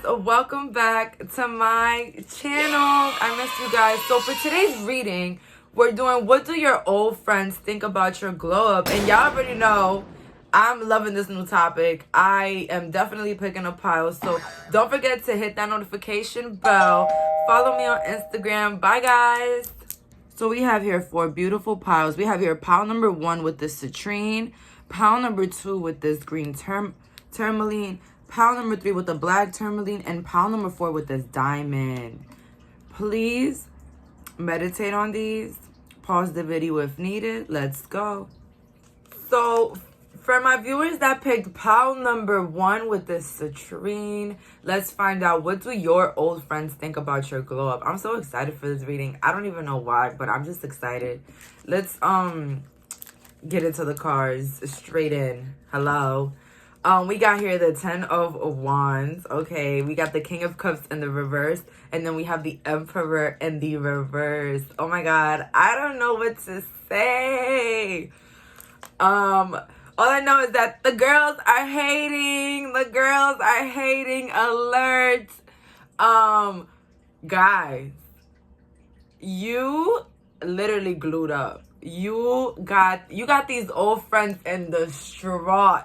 guys, welcome back to my channel. I missed you guys. So for today's reading, we're doing what do your old friends think about your glow up? And y'all already know I'm loving this new topic. I am definitely picking a pile. So don't forget to hit that notification bell. Follow me on Instagram. Bye guys. So we have here 4 beautiful piles. We have here pile number 1 with this citrine, pile number 2 with this green tourmaline, pile number 3 with the black tourmaline, and pile number 4 with this diamond. Please meditate on these. Pause the video if needed. Let's go. So for my viewers that picked pile number 1 with this citrine, let's find out, what do your old friends think about your glow up? I'm so excited for this reading. I don't even know why, but I'm just excited. Let's get into the cards straight in. Hello. We got here the 10 of Wands. Okay, we got the King of Cups in the reverse, and then we have the Emperor in the reverse. Oh my God, I don't know what to say. All I know is that the girls are hating. The girls are hating. Alert. Guys, you literally glued up. You got these old friends in the distraught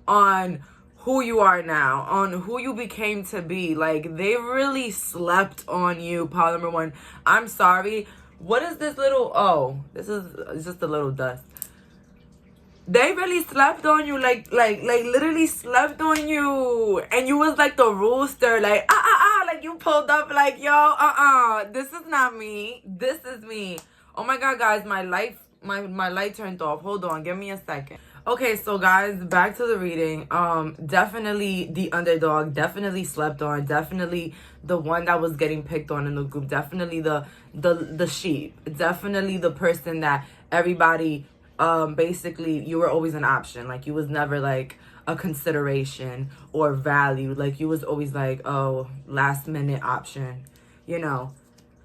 on who you are now, on who you became to be. Like, they really slept on you, pile number 1. I'm sorry. What is this little, oh, this is just a little dust. They really slept on you, like literally slept on you. And you was like the rooster, like, like you pulled up like, yo, this is not me. This is me. Oh my God, guys, my light turned off. Hold on, give me a second. Okay, so guys, back to the reading. Definitely the underdog, definitely slept on, definitely the one that was getting picked on in the group, definitely the sheep, definitely the person that everybody, basically, you were always an option. Like, you was never like a consideration or valued. Like, you was always like, oh, last minute option, you know.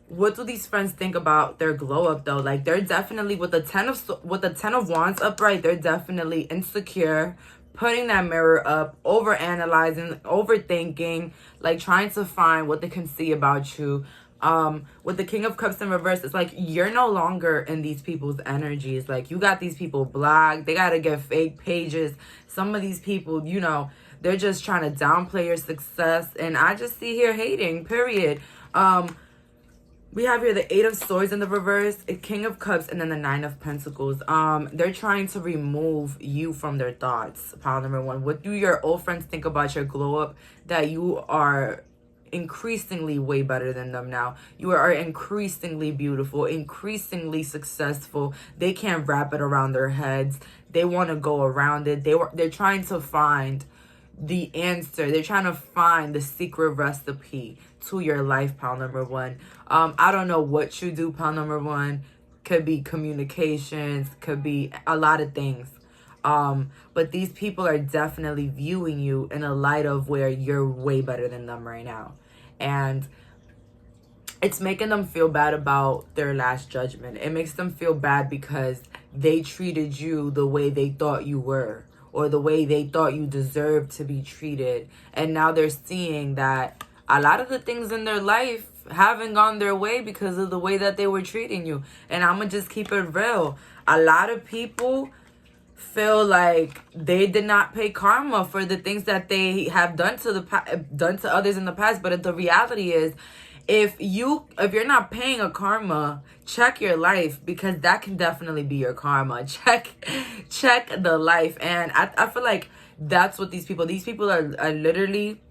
What do these friends think about their glow up though? Like, they're definitely with the 10 of Wands upright, they're definitely insecure, putting that mirror up, over analyzing, overthinking, like trying to find what they can see about you. With the King of Cups in reverse, it's like you're no longer in these people's energies. Like, you got these people blocked. They gotta get fake pages. Some of these people, you know, they're just trying to downplay your success, and I just see here hating, period. We have here the 8 of Swords in the reverse, a King of Cups, and then the 9 of Pentacles. They're trying to remove you from their thoughts. Pile number 1. What do your old friends think about your glow up? That you are increasingly way better than them now. You are increasingly beautiful, increasingly successful. They can't wrap it around their heads. They want to go around it. They're trying to find the answer. They're trying to find the secret recipe to your life, pile number 1. I don't know what you do, pile number 1. Could be communications, could be a lot of things. But these people are definitely viewing you in a light of where you're way better than them right now. And it's making them feel bad about their last judgment. It makes them feel bad because they treated you the way they thought you were, or the way they thought you deserved to be treated. And now they're seeing that a lot of the things in their life haven't gone their way because of the way that they were treating you. And I'm gonna just keep it real. A lot of people feel like they did not pay karma for the things that they have done to others in the past. But the reality is, if you're not paying a karma, check your life, because that can definitely be your karma. Check the life. And I feel like that's what these people are literally,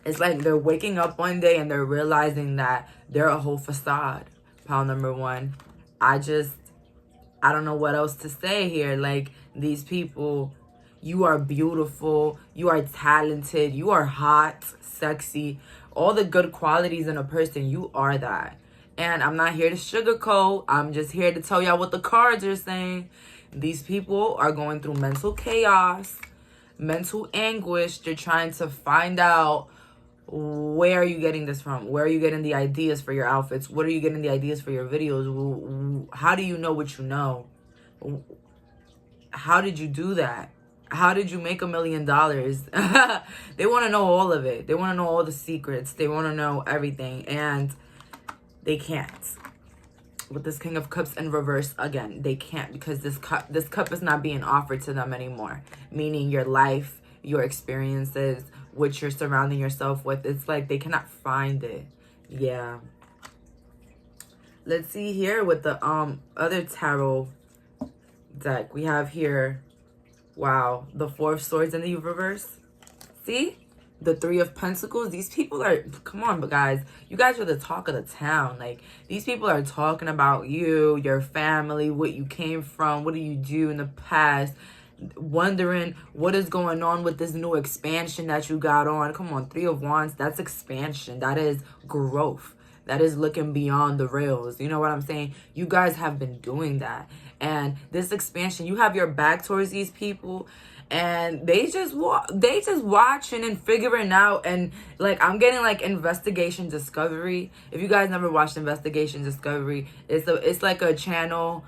it's like they're waking up one day and they're realizing that they're a whole facade. Pile number 1. I don't know what else to say here. Like, these people, you are beautiful, you are talented, you are hot, sexy, all the good qualities in a person. You are that. And I'm not here to sugarcoat. I'm just here to tell y'all what the cards are saying. These people are going through mental chaos, mental anguish. They're trying to find out, where are you getting this from? Where are you getting the ideas for your outfits? What are you getting the ideas for your videos? How do you know what you know? How did you do that? How did you make $1 million? They want to know all of it. They want to know all the secrets. They want to know everything, and they can't. With this King of Cups in reverse, again, they can't, because this cup is not being offered to them anymore. Meaning your life, your experiences, what you're surrounding yourself with. It's like they cannot find it. Yeah. Let's see here with the other tarot deck. We have here, wow, the Four of Swords in the reverse. See? The Three of Pentacles. These people are, come on, but guys, you guys are the talk of the town. Like, these people are talking about you, your family, what you came from, what do you do in the past, wondering what is going on with this new expansion that you got on. Come on, Three of Wands, that's expansion. That is growth. That is looking beyond the rails. You know what I'm saying? You guys have been doing that. And this expansion, you have your back towards these people, and they just watching and figuring out. And like, I'm getting like Investigation Discovery. If you guys never watched Investigation Discovery, it's like a channel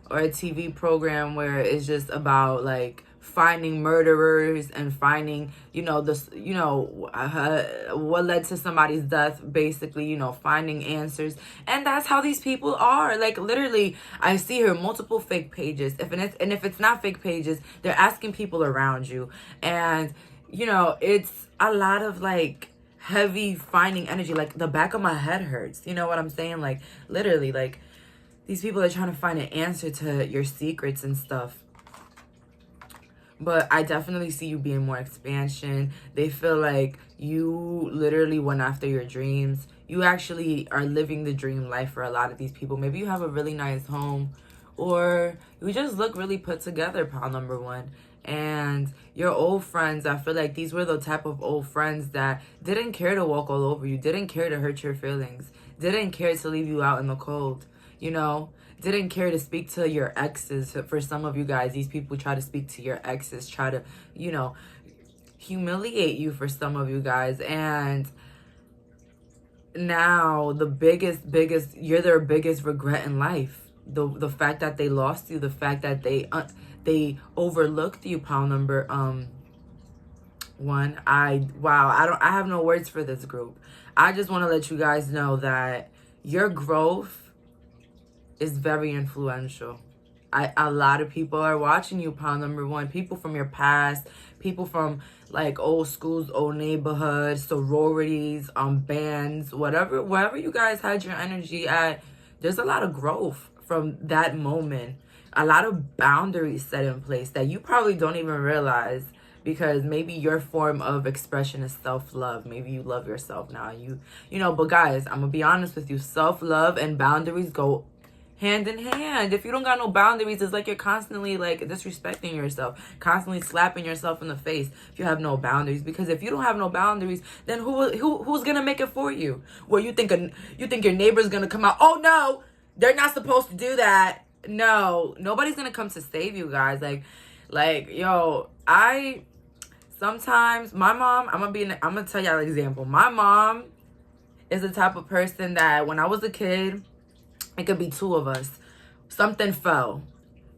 or a TV program where it's just about like finding murderers and finding, you know, what led to somebody's death, basically, you know, finding answers. And that's how these people are. Like, literally, I see here multiple fake pages. If it's not fake pages, they're asking people around you. And, you know, it's a lot of like heavy finding energy. Like, the back of my head hurts. You know what I'm saying? Like, literally, like, these people are trying to find an answer to your secrets and stuff. But I definitely see you being more expansion. They feel like you literally went after your dreams. You actually are living the dream life for a lot of these people. Maybe you have a really nice home, or you just look really put together, pile number one. And your old friends, I feel like these were the type of old friends that didn't care to walk all over you, didn't care to hurt your feelings, didn't care to leave you out in the cold, you know? Didn't care to speak to your exes. For some of you guys, these people try to speak to your exes, try to, you know, humiliate you for some of you guys. And now the biggest, you're their biggest regret in life. The fact that they lost you, the fact that they overlooked you, pile number one. I have no words for this group. I just want to let you guys know that your growth is very influential. A lot of people are watching you, pile number one. People from your past, people from like old schools, old neighborhoods, sororities, bands, wherever you guys had your energy at. There's a lot of growth from that moment. A lot of boundaries set in place that you probably don't even realize, because maybe your form of expression is self-love. Maybe you love yourself now. You know, but guys, I'm gonna be honest with you. Self-love and boundaries go hand in hand. If you don't got no boundaries, it's like you're constantly like disrespecting yourself, constantly slapping yourself in the face if you have no boundaries. Because if you don't have no boundaries, then who's gonna make it for you? Well, you think your neighbor's gonna come out, oh no, they're not supposed to do that. No, nobody's gonna come to save you guys. Like yo, sometimes my mom, I'm gonna tell y'all an example. My mom is the type of person that when I was a kid, it could be two of us, something fell,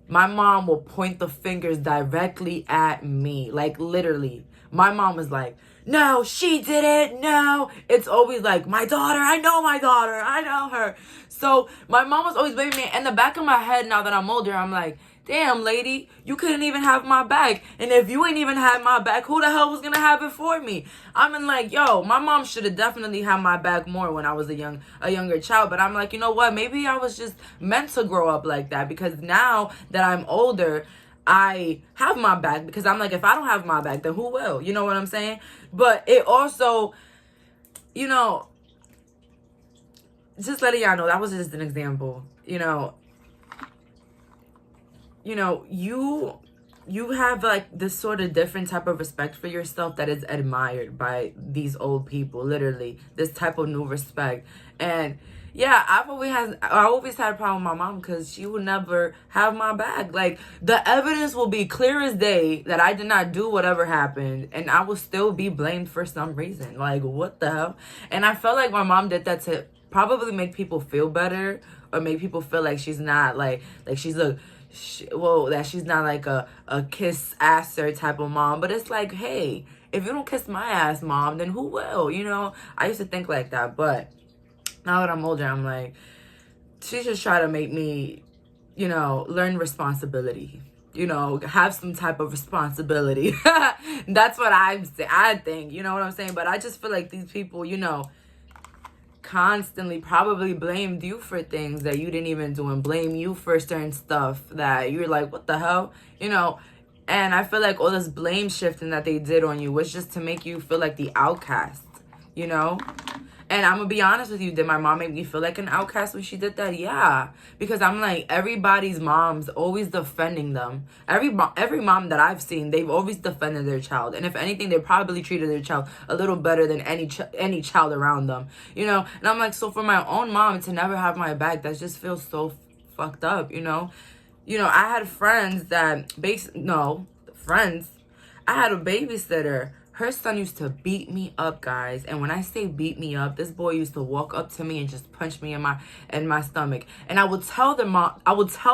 my mom will point the fingers directly at me. Like, literally, my mom was like, no, she did it. No, it's always like, my daughter, I know her. So my mom was always blaming me. In the back of my head, now that I'm older, I'm like, damn, lady, you couldn't even have my back. And if you ain't even had my back, who the hell was going to have it for me? I'm like, yo, my mom should have definitely had my back more when I was a younger child. But I'm like, you know what? Maybe I was just meant to grow up like that, because now that I'm older, I have my back, because I'm like, if I don't have my back, then who will? You know what I'm saying? But it also, you know, just letting y'all know, that was just an example. You have like this sort of different type of respect for yourself that is admired by these old people, literally this type of new respect. And yeah, I always had a problem with my mom, because she would never have my back. Like, the evidence will be clear as day that I did not do whatever happened, and I will still be blamed for some reason. Like, what the hell? And I felt like my mom did that to probably make people feel better, or make people feel like she's not like she's that she's not like a kiss asser type of mom. But it's like, hey, if you don't kiss my ass, mom, then who will? You know, I used to think like that. But now that I'm older, I'm like, she just try to make me, you know, learn responsibility. You know, have some type of responsibility. That's what I think. You know what I'm saying? But I just feel like these people, you know, constantly probably blamed you for things that you didn't even do, and blame you for certain stuff that you're like, what the hell? You know, and I feel like all this blame shifting that they did on you was just to make you feel like the outcast, you know? And I'm gonna be honest with you, did my mom make me feel like an outcast when she did that? Yeah. Because I'm like, everybody's mom's always defending them. Every mom that I've seen, they've always defended their child. And if anything, they probably treated their child a little better than any child around them. You know? And I'm like, so for my own mom to never have my back, that just feels so fucked up, you know? You know, I had friends that, I had a babysitter. Her son used to beat me up, guys. And when I say beat me up, this boy used to walk up to me and just punch me in my stomach. And I would tell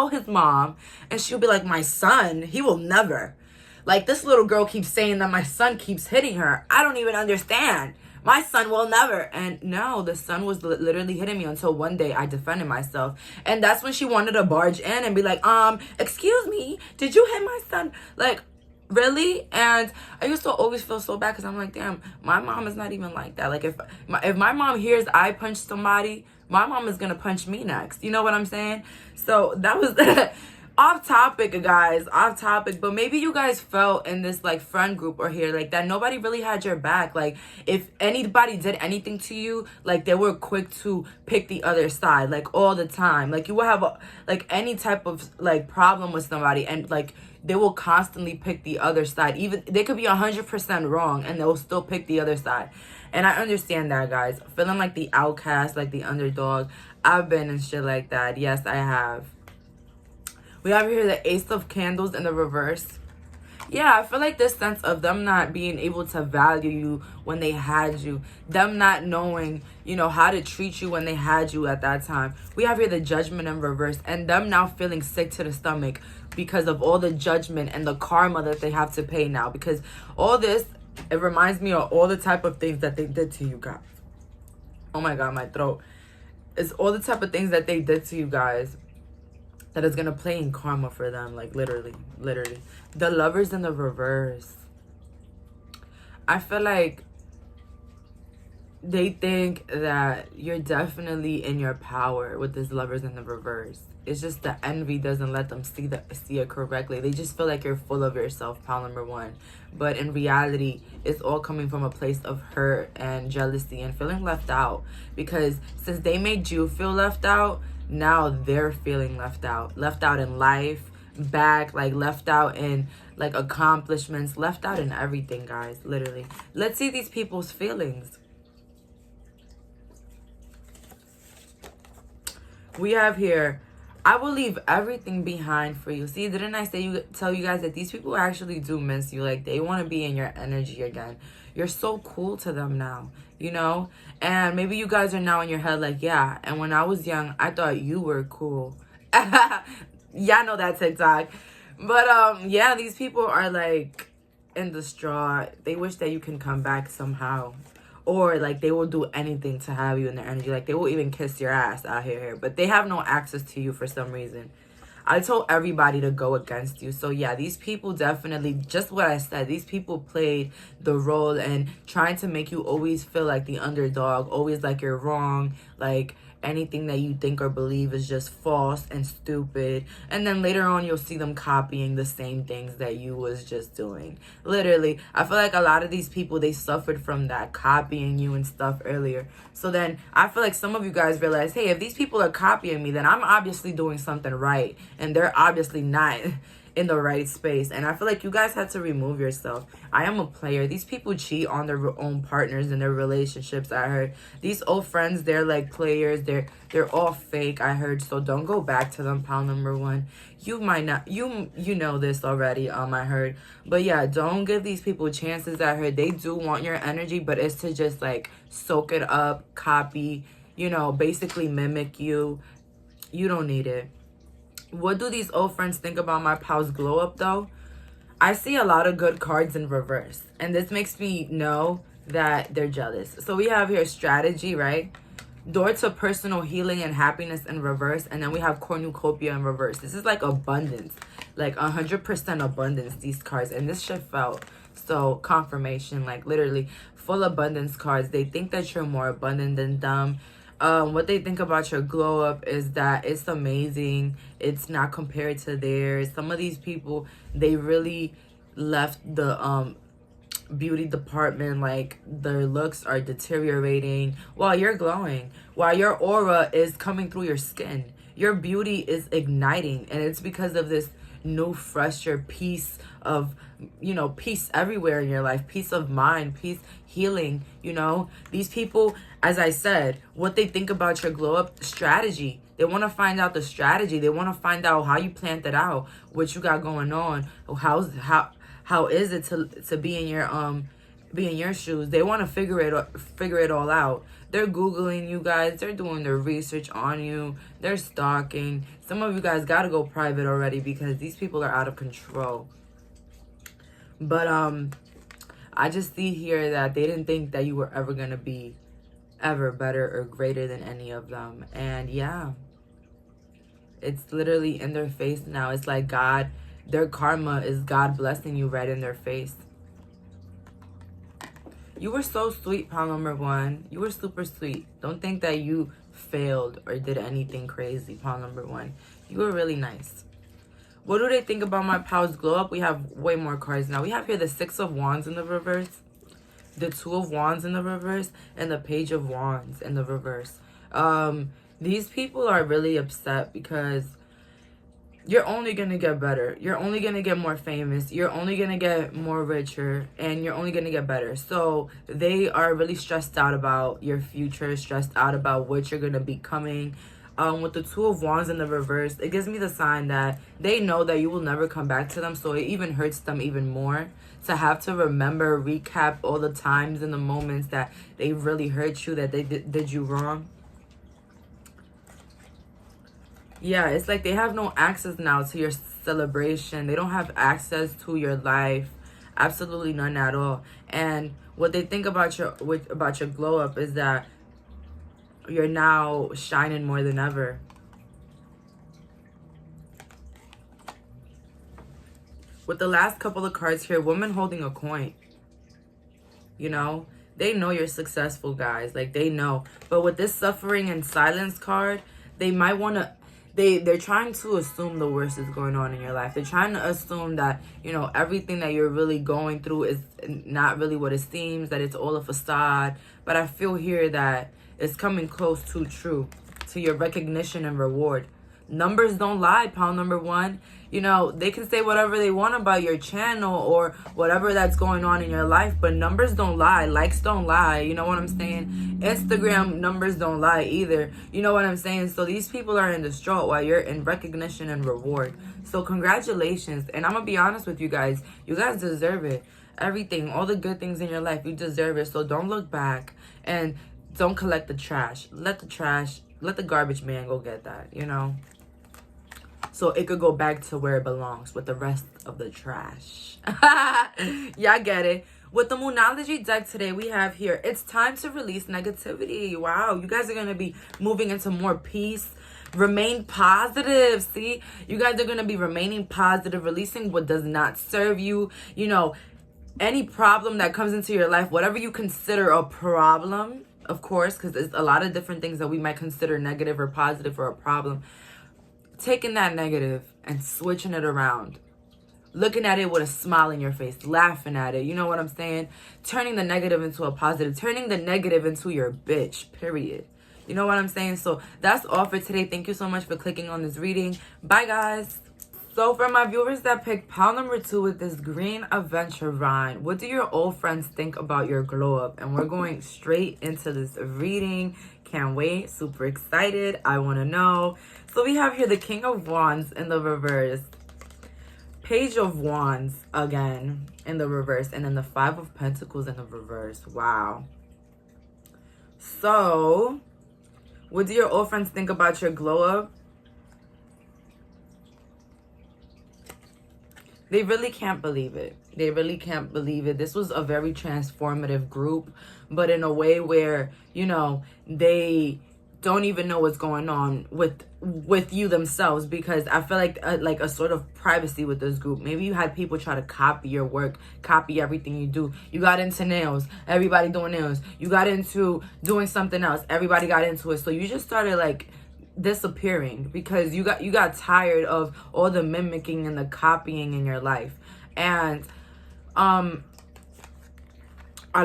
his mom, and she'll be like, my son, he will never. Like, this little girl keeps saying that my son keeps hitting her. I don't even understand. My son will never. And no, the son was literally hitting me until one day I defended myself. And that's when she wanted to barge in and be like, excuse me, did you hit my son? Like, really? And I used to always feel so bad because I'm like, damn, my mom is not even like that. Like, if my mom hears I punch somebody, my mom is gonna punch me next. You know what I'm saying? So that was off topic, guys, off topic. But maybe you guys felt in this like friend group or here like that nobody really had your back. Like, if anybody did anything to you, like, they were quick to pick the other side, like, all the time. Like, you will have like any type of like problem with somebody, and like they will constantly pick the other side. Even they could be 100% wrong and they'll still pick the other side. And I understand that, guys. Feeling like the outcast, like the underdog. I've been in shit like that. Yes, I have. We have here the Ace of Candles in the reverse. Yeah, I feel like this sense of them not being able to value you when they had you. Them not knowing, you know, how to treat you when they had you at that time. We have here the Judgment in reverse. And them now feeling sick to the stomach because of all the judgment and the karma that they have to pay now. Because all this, it reminds me of all the type of things that they did to you guys. Oh my God, my throat. It's all the type of things that they did to you guys that is gonna play in karma for them. Like, literally. The Lovers in the reverse. I feel like they think that you're definitely in your power with this Lovers in the reverse. It's just the envy doesn't let them see it correctly. They just feel like you're full of yourself, pile number one. But in reality, it's all coming from a place of hurt and jealousy and feeling left out. Because since they made you feel left out, now they're feeling left out. Left out in life, like left out in like accomplishments, left out in everything, guys, literally. Let's see these people's feelings. We have here, I will leave everything behind for you. See, didn't I tell you guys that these people actually do miss you? Like, they want to be in your energy again. You're so cool to them now, you know? And maybe you guys are now in your head like, yeah, and when I was young, I thought you were cool. Y'all know that TikTok. But, yeah, these people are, like, in distraught. They wish that you can come back somehow. Or, like, they will do anything to have you in their energy. Like, they will even kiss your ass out here. But they have no access to you for some reason. I told everybody to go against you. So, yeah, these people definitely, just what I said, these people played the role and trying to make you always feel like the underdog, always like you're wrong, like anything that you think or believe is just false and stupid. And then later on, you'll see them copying the same things that you was just doing. Literally, I feel like a lot of these people, they suffered from that, copying you and stuff earlier. So then I feel like some of you guys realize, hey, if these people are copying me, then I'm obviously doing something right. And they're obviously not in the right space. And I feel like you guys have to remove yourself. I am a player. These people cheat on their own partners in their relationships, I heard. These old friends, they're like players. They're all fake, I heard. So don't go back to them, pile number one. You might not, you know this already, I heard. But yeah, don't give these people chances, I heard. They do want your energy, but it's to just like soak it up, copy, you know, basically mimic you. You don't need it. What do these old friends think about my pal's glow up though? I see a lot of good cards in reverse, and this makes me know that they're jealous. So we have here strategy, right? Door to personal healing and happiness in reverse, and then we have cornucopia in reverse. This is like abundance, like 100% abundance, these cards, and this shit felt so confirmation, like literally full abundance cards. They think that you're more abundant than them. What they think about your glow up is that it's amazing. It's not compared to theirs. Some of these people, they really left the beauty department, like their looks are deteriorating while you're glowing, while your aura is coming through your skin. Your beauty is igniting, and it's because of this new fresher peace of, you know, peace everywhere in your life, peace of mind, peace, healing. You know, these people, as I said, what they think about your glow up strategy, they want to find out the strategy. They want to find out how you planned it out, what you got going on, how is it to be in your shoes. They want to figure it all out. They're Googling you guys. They're doing their research on you. They're stalking. Some of you guys got to go private already because these people are out of control. But I just see here that they didn't think that you were ever going to be ever better or greater than any of them. And yeah, it's literally in their face now. It's like God, their karma is God blessing you right in their face. You were so sweet, pal number one. You were super sweet. Don't think that you failed or did anything crazy, pal number one. You were really nice. What do they think about my pal's glow up? We have way more cards now. We have here the Six of Wands in the reverse, the Two of Wands in the reverse, and the Page of Wands in the reverse. These people are really upset because you're only going to get better. You're only going to get more famous. You're only going to get more richer, and you're only going to get better. So they are really stressed out about your future, stressed out about what you're going to be becoming. With the Two of Wands in the reverse, it gives me the sign that they know that you will never come back to them. So it even hurts them even more to have to remember, recap all the times and the moments that they really hurt you, that they did you wrong. Yeah, it's like they have no access now to your celebration. They don't have access to your life. Absolutely none at all. And what they think about your glow up is that you're now shining more than ever. With the last couple of cards here, woman holding a coin. You know, they know you're successful, guys. Like, they know. But with this suffering and silence card, they might want to... They're trying to assume the worst is going on in your life. They're trying to assume that, you know, everything that you're really going through is not really what it seems, that it's all a facade. But I feel here that it's coming close to true, to your recognition and reward. Numbers don't lie, pal number one. You know, they can say whatever they want about your channel or whatever that's going on in your life, but numbers don't lie. Likes don't lie. You know what I'm saying? Instagram numbers don't lie either. You know what I'm saying? So these people are in distraught while you're in recognition and reward. So congratulations. And I'm going to be honest with you guys. You guys deserve it. Everything, all the good things in your life, you deserve it. So don't look back and don't collect the trash. Let the garbage man go get that, you know? So it could go back to where it belongs with the rest of the trash. Y'all get it. With the Moonology deck today, we have here, it's time to release negativity. Wow, you guys are going to be moving into more peace. Remain positive. See, you guys are going to be remaining positive, releasing what does not serve you. You know, any problem that comes into your life, whatever you consider a problem, of course, because there's a lot of different things that we might consider negative or positive or a problem. Taking that negative and switching it around. Looking at it with a smile in your face. Laughing at it. You know what I'm saying? Turning the negative into a positive. Turning the negative into your bitch. Period. You know what I'm saying? So that's all for today. Thank you so much for clicking on this reading. Bye, guys. So for my viewers that picked pile number 2 with this green aventurine, what do your old friends think about your glow up? And we're going straight into this reading. Can't wait. Super excited. I want to know. So we have here the King of Wands in the reverse. Page of Wands again in the reverse. And then the Five of Pentacles in the reverse. Wow. So what do your old friends think about your glow up? They really can't believe it. They really can't believe it. This was a very transformative group, but in a way where, you know, they don't even know what's going on with you themselves, because I feel like a sort of privacy with this group. Maybe you had people try to copy your work, copy everything you do. You got into nails, everybody doing nails. You got into doing something else, everybody got into it. So you just started like disappearing because you got tired of all the mimicking and the copying in your life. And a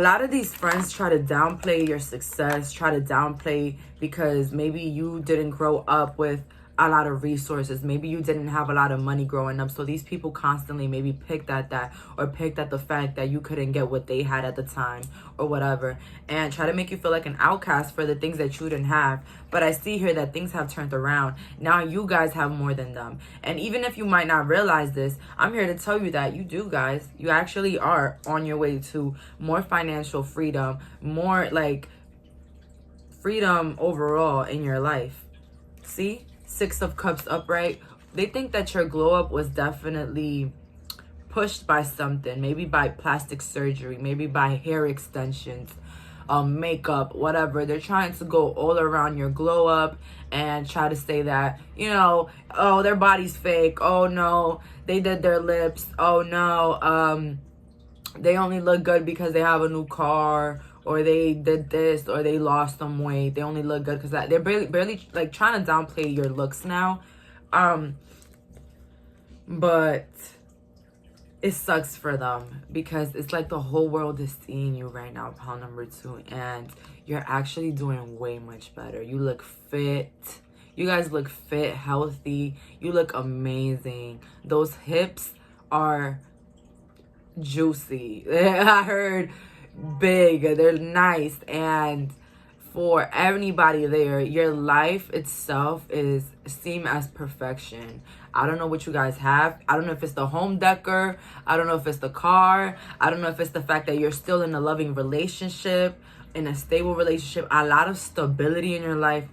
lot of these friends try to downplay your success, try to downplay because maybe you didn't grow up with a lot of resources. Maybe you didn't have a lot of money growing up. So these people constantly maybe picked at that, or picked at the fact that you couldn't get what they had at the time or whatever, and try to make you feel like an outcast for the things that you didn't have. But I see here that things have turned around. Now you guys have more than them. And even if you might not realize this, I'm here to tell you that you do, guys. You actually are on your way to more financial freedom, more like freedom overall in your life. See? Six of Cups upright. They think that your glow up was definitely pushed by something, maybe by plastic surgery, maybe by hair extensions, makeup, whatever. They're trying to go all around your glow up and try to say that, you know, oh, their body's fake. Oh no, they did their lips. Oh no, they only look good because they have a new car, or they did this, or they lost some weight. They only look good because they're barely like trying to downplay your looks now. But it sucks for them because it's like the whole world is seeing you right now, pile number 2, and you're actually doing way much better. You look fit. You guys look fit, healthy. You look amazing. Those hips are juicy. I heard big, they're nice. And for anybody there, your life itself is seen as perfection. I don't know what you guys have. I don't know if it's the home decor. I don't know if it's the car. I don't know if it's the fact that you're still in a loving relationship, in a stable relationship. A lot of stability in your life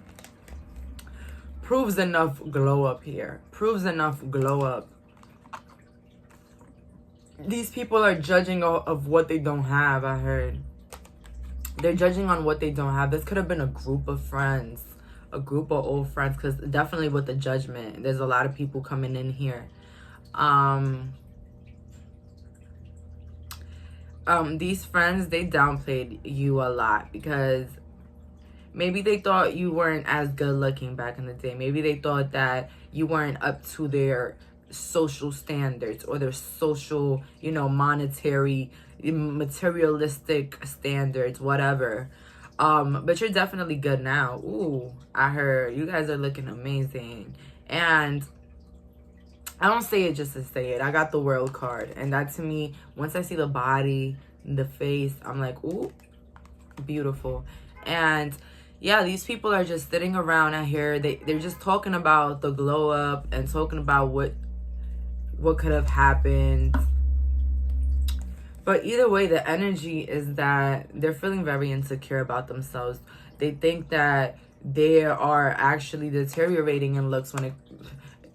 proves enough glow up here. Proves enough glow up. These people are judging of what they don't have, I heard. They're judging on what they don't have. This could have been a group of friends, a group of old friends, because definitely with the judgment, there's a lot of people coming in here. These friends, they downplayed you a lot because maybe they thought you weren't as good looking back in the day. Maybe they thought that you weren't up to their social standards or their social, you know, monetary, materialistic standards, whatever. But you're definitely good now. Ooh, I heard you guys are looking amazing. And I don't say it just to say it. I got the World card, and that to me, once I see the body, the face, I'm like, ooh, beautiful. And yeah, these people are just sitting around out here. They're just talking about the glow up and talking about what could have happened. But either way, the energy is that they're feeling very insecure about themselves. They think that they are actually deteriorating in looks when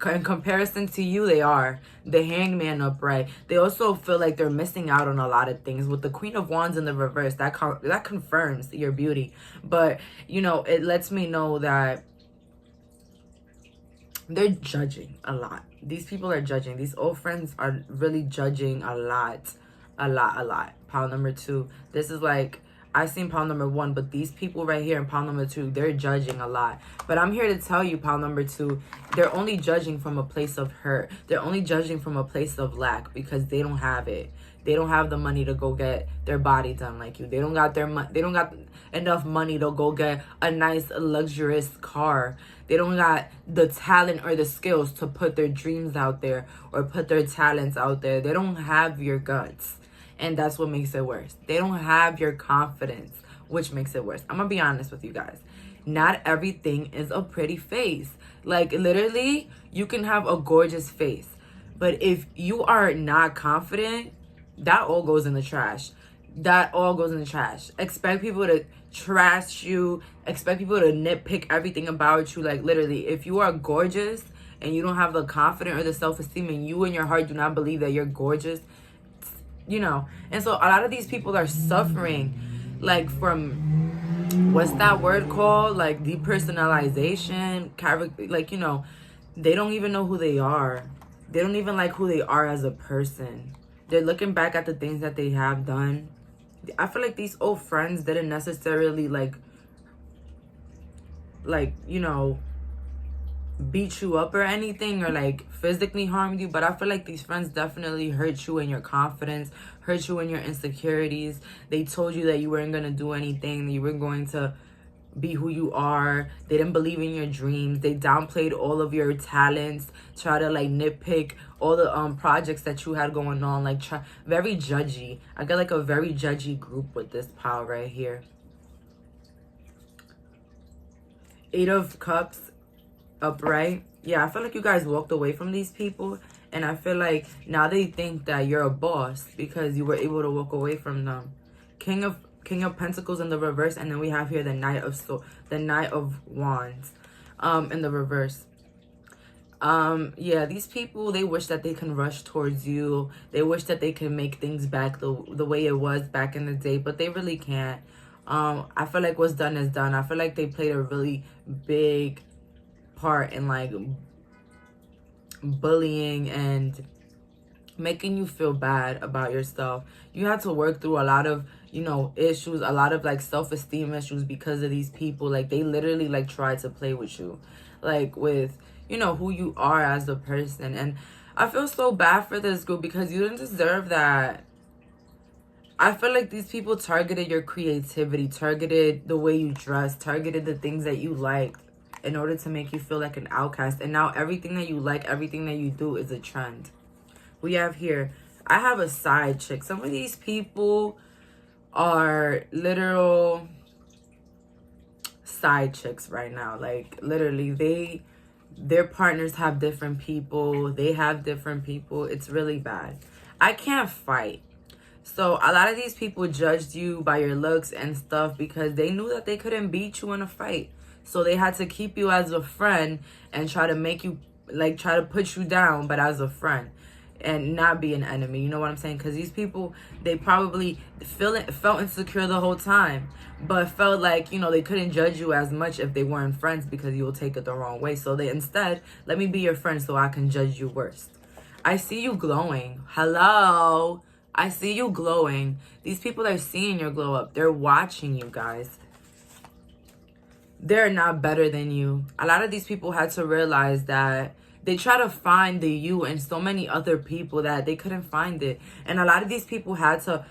in comparison to you, they are. The Hangman upright. They also feel like they're missing out on a lot of things. With the Queen of Wands in the reverse, that confirms your beauty. But, you know, it lets me know that they're judging a lot. These people are judging. These old friends are really judging a lot. Pile number 2. This is like, I've seen pile number 1, but these people right here in pile number 2, they're judging a lot. But I'm here to tell you, pile number 2, they're only judging from a place of hurt. They're only judging from a place of lack because they don't have it. They don't have the money to go get their body done like you. They don't got enough money to go get a nice luxurious car. They don't got the talent or the skills to put their dreams out there or put their talents out there. They don't have your guts. And that's what makes it worse. They don't have your confidence, which makes it worse. I'm going to be honest with you guys. Not everything is a pretty face. Like, literally, you can have a gorgeous face. But if you are not confident, that all goes in the trash. That all goes in the trash. Expect people to trash you. Expect people to nitpick everything about you. Like, literally, if you are gorgeous and you don't have the confidence or the self-esteem, and you in your heart do not believe that you're gorgeous, you know. And so a lot of these people are suffering like from, what's that word called, like depersonalization, like, you know, they don't even know who they are. They don't even like who they are as a person. They're looking back at the things that they have done. I feel like these old friends didn't necessarily like, you know, beat you up or anything, or like physically harmed you, but I feel like these friends definitely hurt you in your confidence, hurt you in your insecurities. They told you that you weren't gonna do anything, you were going to be who you are. They didn't believe in your dreams. They downplayed all of your talents, try to like nitpick all the projects that you had going on, like very judgy. I got like a very judgy group with this pile right here. 8 of Cups upright. Yeah, I feel like you guys walked away from these people, and I feel like now they think that you're a boss because you were able to walk away from them. King of Pentacles in the reverse, and then we have here the Knight of Wands in the reverse. Yeah, these people, they wish that they can rush towards you. They wish that they can make things back the way it was back in the day, but they really can't. I feel like what's done is done. I feel like they played a really big part in like bullying and making you feel bad about yourself. You had to work through a lot of, you know, issues, a lot of like self-esteem issues because of these people. Like they literally like tried to play with you, like with, you know, who you are as a person. And I feel so bad for this group because you didn't deserve that. I feel like these people targeted your creativity, targeted the way you dress, targeted the things that you liked in order to make you feel like an outcast. And now everything that you like, everything that you do is a trend. We have here, I have a side chick. Some of these people are literal side chicks right now. Like literally their partners have different people. They have different people. It's really bad. I can't fight. So a lot of these people judged you by your looks and stuff because they knew that they couldn't beat you in a fight. So they had to keep you as a friend and try to make you, like, try to put you down, but as a friend and not be an enemy. You know what I'm saying? Because these people, they probably felt insecure the whole time, but felt like, you know, they couldn't judge you as much if they weren't friends because you'll take it the wrong way. So they instead, let me be your friend so I can judge you worst. I see you glowing. Hello? I see you glowing. These people are seeing your glow up. They're watching you guys. They're not better than you. A lot of these people had to realize that they try to find the you in so many other people that they couldn't find it. And a lot of these people had to,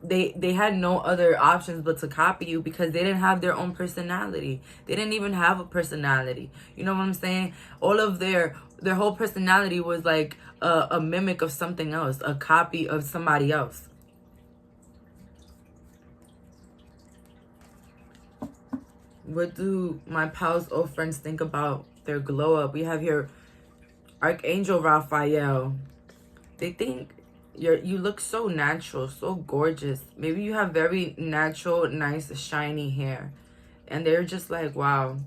they had no other options but to copy you because they didn't have their own personality. They didn't even have a personality. You know what I'm saying? All of their whole personality was like a mimic of something else, a copy of somebody else. What do my pals or friends think about their glow up? We have here Archangel Raphael. They think you look so natural, so gorgeous. Maybe you have very natural, nice, shiny hair. And they're just like, wow.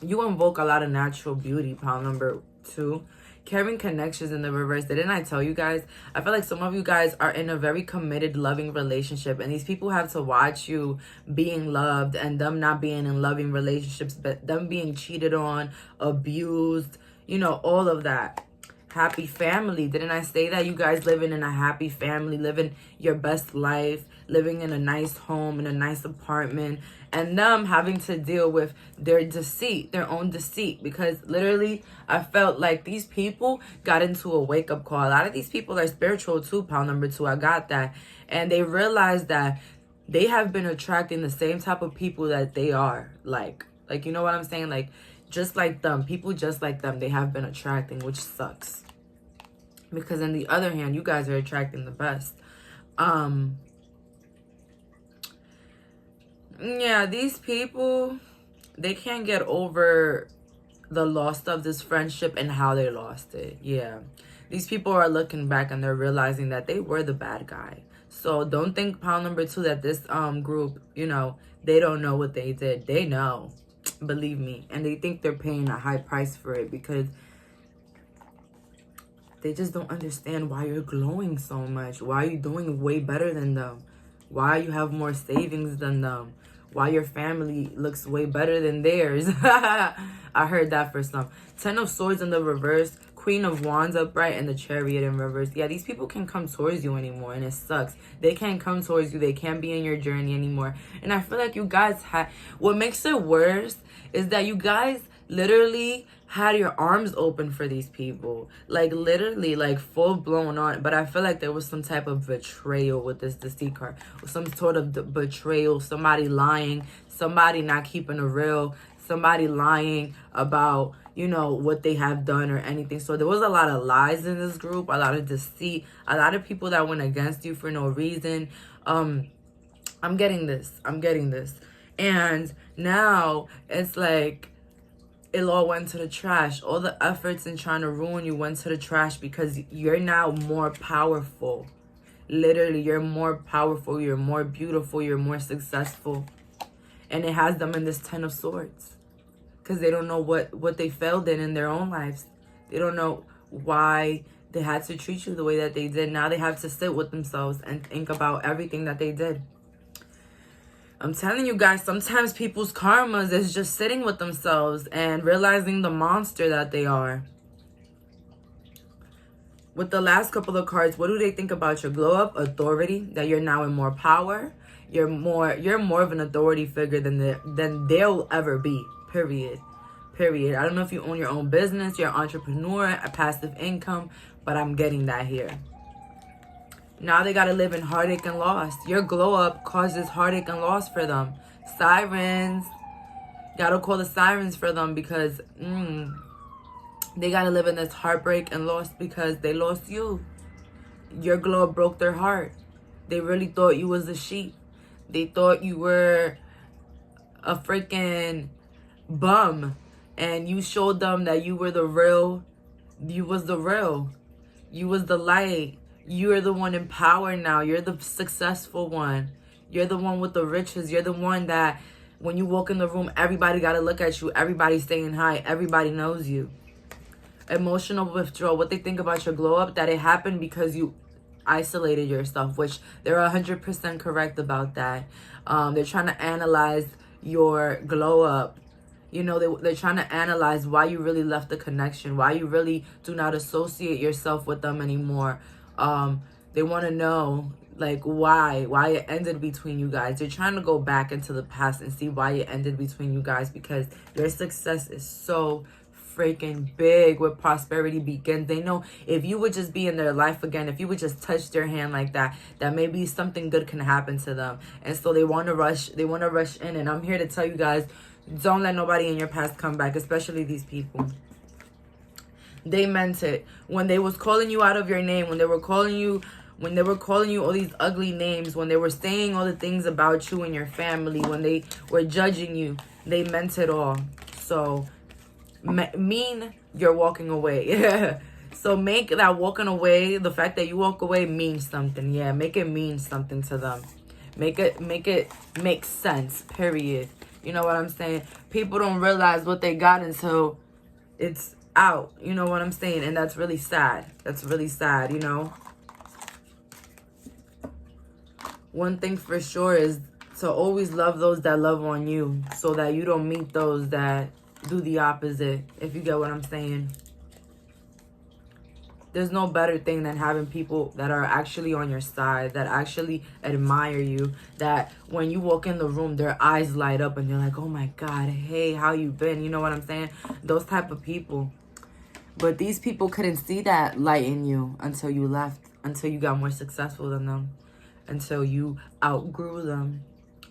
You invoke a lot of natural beauty, pile number 2. Caring connections in the reverse. Didn't I tell you guys? I feel like some of you guys are in a very committed, loving relationship. And these people have to watch you being loved and them not being in loving relationships, but them being cheated on, abused, you know, all of that. Happy family. Didn't I say that? You guys living in a happy family, living your best life, living in a nice home, in a nice apartment, and them having to deal with their deceit, their own deceit. Because literally, I felt like these people got into a wake-up call. A lot of these people are spiritual too, pile number 2. I got that. And they realized that they have been attracting the same type of people that they are. Like, you know what I'm saying? Like, just like them. People just like them. They have been attracting, which sucks. Because on the other hand, you guys are attracting the best. Yeah, these people, they can't get over the loss of this friendship and how they lost it. Yeah. These people are looking back and they're realizing that they were the bad guy. So don't think, pile number 2, that this group, you know, they don't know what they did. They know. Believe me. And they think they're paying a high price for it because they just don't understand why you're glowing so much. Why are you doing way better than them? Why you have more savings than them? Why your family looks way better than theirs? I heard that for some. 10 of Swords in the reverse, Queen of Wands upright, and the Chariot in reverse. Yeah, these people can't come towards you anymore, and it sucks. They can't come towards you. They can't be in your journey anymore. And I feel like you guys what makes it worse is that you guys literally had your arms open for these people, like literally, like full blown on. But I feel like there was some type of betrayal with this deceit card, some sort of betrayal, somebody lying, somebody not keeping it real, somebody lying about, you know, what they have done or anything. So there was a lot of lies in this group, a lot of deceit, a lot of people that went against you for no reason. I'm getting this, and now it's like it all went to the trash. All the efforts in trying to ruin you went to the trash because you're now more powerful. Literally, you're more powerful, you're more beautiful, you're more successful. And it has them in this 10 of Swords because they don't know what they failed in their own lives. They don't know why they had to treat you the way that they did. Now they have to sit with themselves and think about everything that they did. I'm telling you guys, sometimes people's karmas is just sitting with themselves and realizing the monster that they are. With the last couple of cards, what do they think about your glow up? Authority, that you're now in more power. You're more of an authority figure than they'll ever be. Period. I don't know if you own your own business, you're an entrepreneur, a passive income, but I'm getting that here. Now they got to live in heartache and loss. Your glow up causes heartache and loss for them. Sirens. Got to call the sirens for them because they got to live in this heartbreak and loss because they lost you. Your glow up broke their heart. They really thought you was a sheep. They thought you were a freaking bum. And you showed them that you were the real. You was the real. You was the light. You're the one in power now. You're the successful one. You're the one with the riches. You're the one that when you walk in the room, everybody got to look at you. Everybody's saying hi. Everybody knows you. Emotional withdrawal. What they think about your glow up, that it happened because you isolated yourself, which they're 100% correct about that. They're trying to analyze your glow up. You know, they're trying to analyze why you really left the connection, why you really do not associate yourself with them anymore. They want to know, like, why it ended between you guys. They're trying to go back into the past and see why it ended between you guys, because your success is so freaking big where prosperity begins. They know if you would just be in their life again, if you would just touch their hand like that maybe something good can happen to them. And so they want to rush in. And I'm here to tell you guys, don't let nobody in your past come back, especially these people. They meant it. When they was calling you out of your name, when they were calling you all these ugly names, when they were saying all the things about you and your family, when they were judging you, they meant it all. So, mean you're walking away. So make that walking away, the fact that you walk away means something. Yeah, make it mean something to them. Make it make sense, period. You know what I'm saying? People don't realize what they got until it's out. You know what I'm saying? And that's really sad. That's really sad, you know? One thing for sure is to always love those that love on you so that you don't meet those that do the opposite, if you get what I'm saying. There's no better thing than having people that are actually on your side, that actually admire you, that when you walk in the room, their eyes light up and they're like, oh my God, hey, how you been? You know what I'm saying? Those type of people. But these people couldn't see that light in you until you left, until you got more successful than them, until you outgrew them.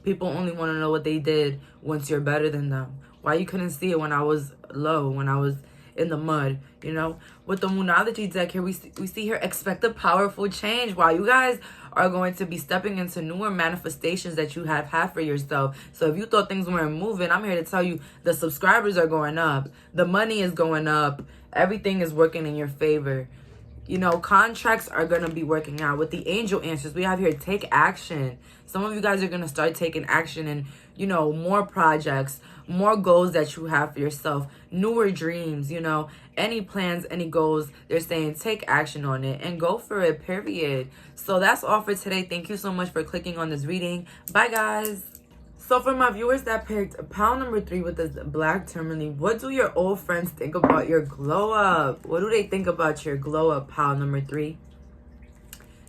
People only want to know what they did once you're better than them. Why you couldn't see it when I was low, when I was in the mud, you know? With the Moonology deck here, we see here, expect a powerful change. Wow, you guys are going to be stepping into newer manifestations that you have had for yourself. So if you thought things weren't moving, I'm here to tell you the subscribers are going up. The money is going up. Everything is working in your favor. You know, contracts are going to be working out. With the angel answers, we have here, take action. Some of you guys are going to start taking action and, you know, more projects, more goals that you have for yourself, newer dreams, you know, any plans, any goals. They're saying take action on it and go for it, period. So that's all for today. Thank you so much for clicking on this reading. Bye, guys. So for my viewers that picked pile number 3 with this black tourmaline, what do your old friends think about your glow up? What do they think about your glow up, pile number 3?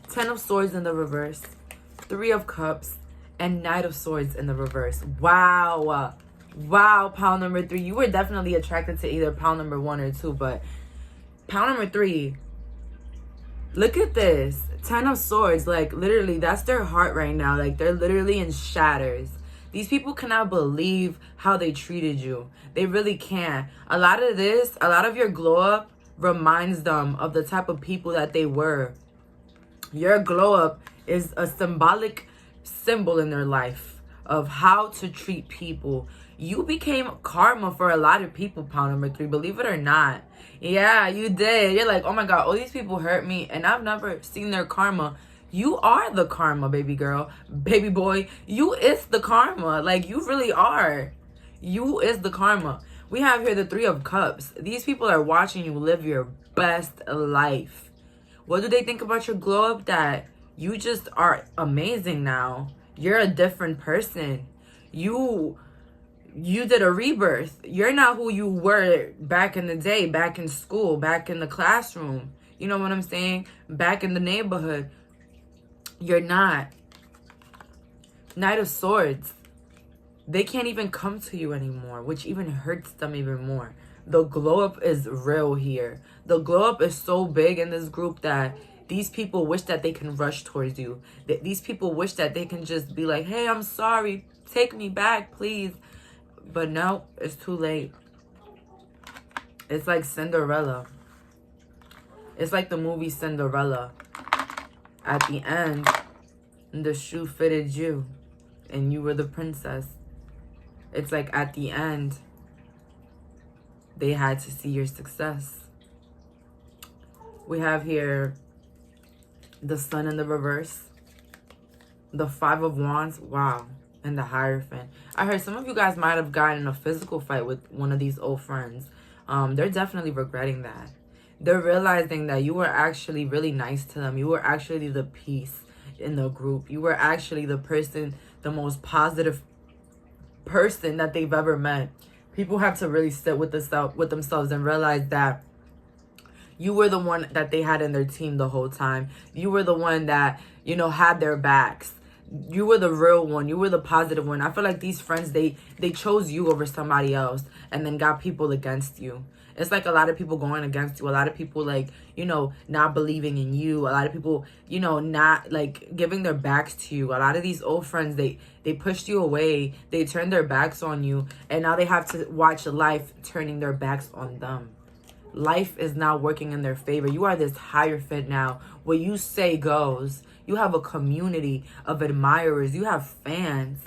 10 of Swords in the reverse, 3 of Cups, and Knight of Swords in the reverse. Wow. Wow, pile number 3. You were definitely attracted to either pile number 1 or 2, but pile number 3, look at this. 10 of Swords, like literally, that's their heart right now. Like they're literally in shatters. These people cannot believe how they treated you. They really can't. A lot of your glow up reminds them of the type of people that they were. Your glow up is a symbol in their life of how to treat people. You became karma for a lot of people, pile number 3, believe it or not. Yeah, you did. You're like, oh my God, all these people hurt me and I've never seen their karma. You are the karma, baby girl, baby boy. You is the karma. Like, you really are. You is the karma. We have here the 3 of Cups. These people are watching you live your best life. What do they think about your glow up? That you just are amazing now. You're a different person. You did a rebirth. You're not who you were back in the day, back in school, back in the classroom. You know what I'm saying? Back in the neighborhood. You're not. Knight of Swords. They can't even come to you anymore, which even hurts them even more. The glow up is real here. The glow up is so big in this group that these people wish that they can rush towards you. These people wish that they can just be like, hey, I'm sorry. Take me back, please. But no, it's too late. It's like Cinderella. It's like the movie Cinderella. At the end, the shoe fitted you and you were the princess. It's like at the end, they had to see your success. We have here the Sun in the reverse, the 5 of Wands, wow, and the Hierophant. I heard some of you guys might have gotten in a physical fight with one of these old friends. They're definitely regretting that. They're realizing that you were actually really nice to them. You were actually the peace in the group. You were actually the person, the most positive person that they've ever met. People have to really sit with themselves and realize that you were the one that they had in their team the whole time. You were the one that, you know, had their backs. You were the real one. You were the positive one. I feel like these friends, they chose you over somebody else and then got people against you. It's like a lot of people going against you. A lot of people, like, you know, not believing in you. A lot of people, you know, not, like, giving their backs to you. A lot of these old friends, they pushed you away. They turned their backs on you. And now they have to watch life turning their backs on them. Life is now working in their favor. You are this Hierophant now. What you say goes. You have a community of admirers. You have fans.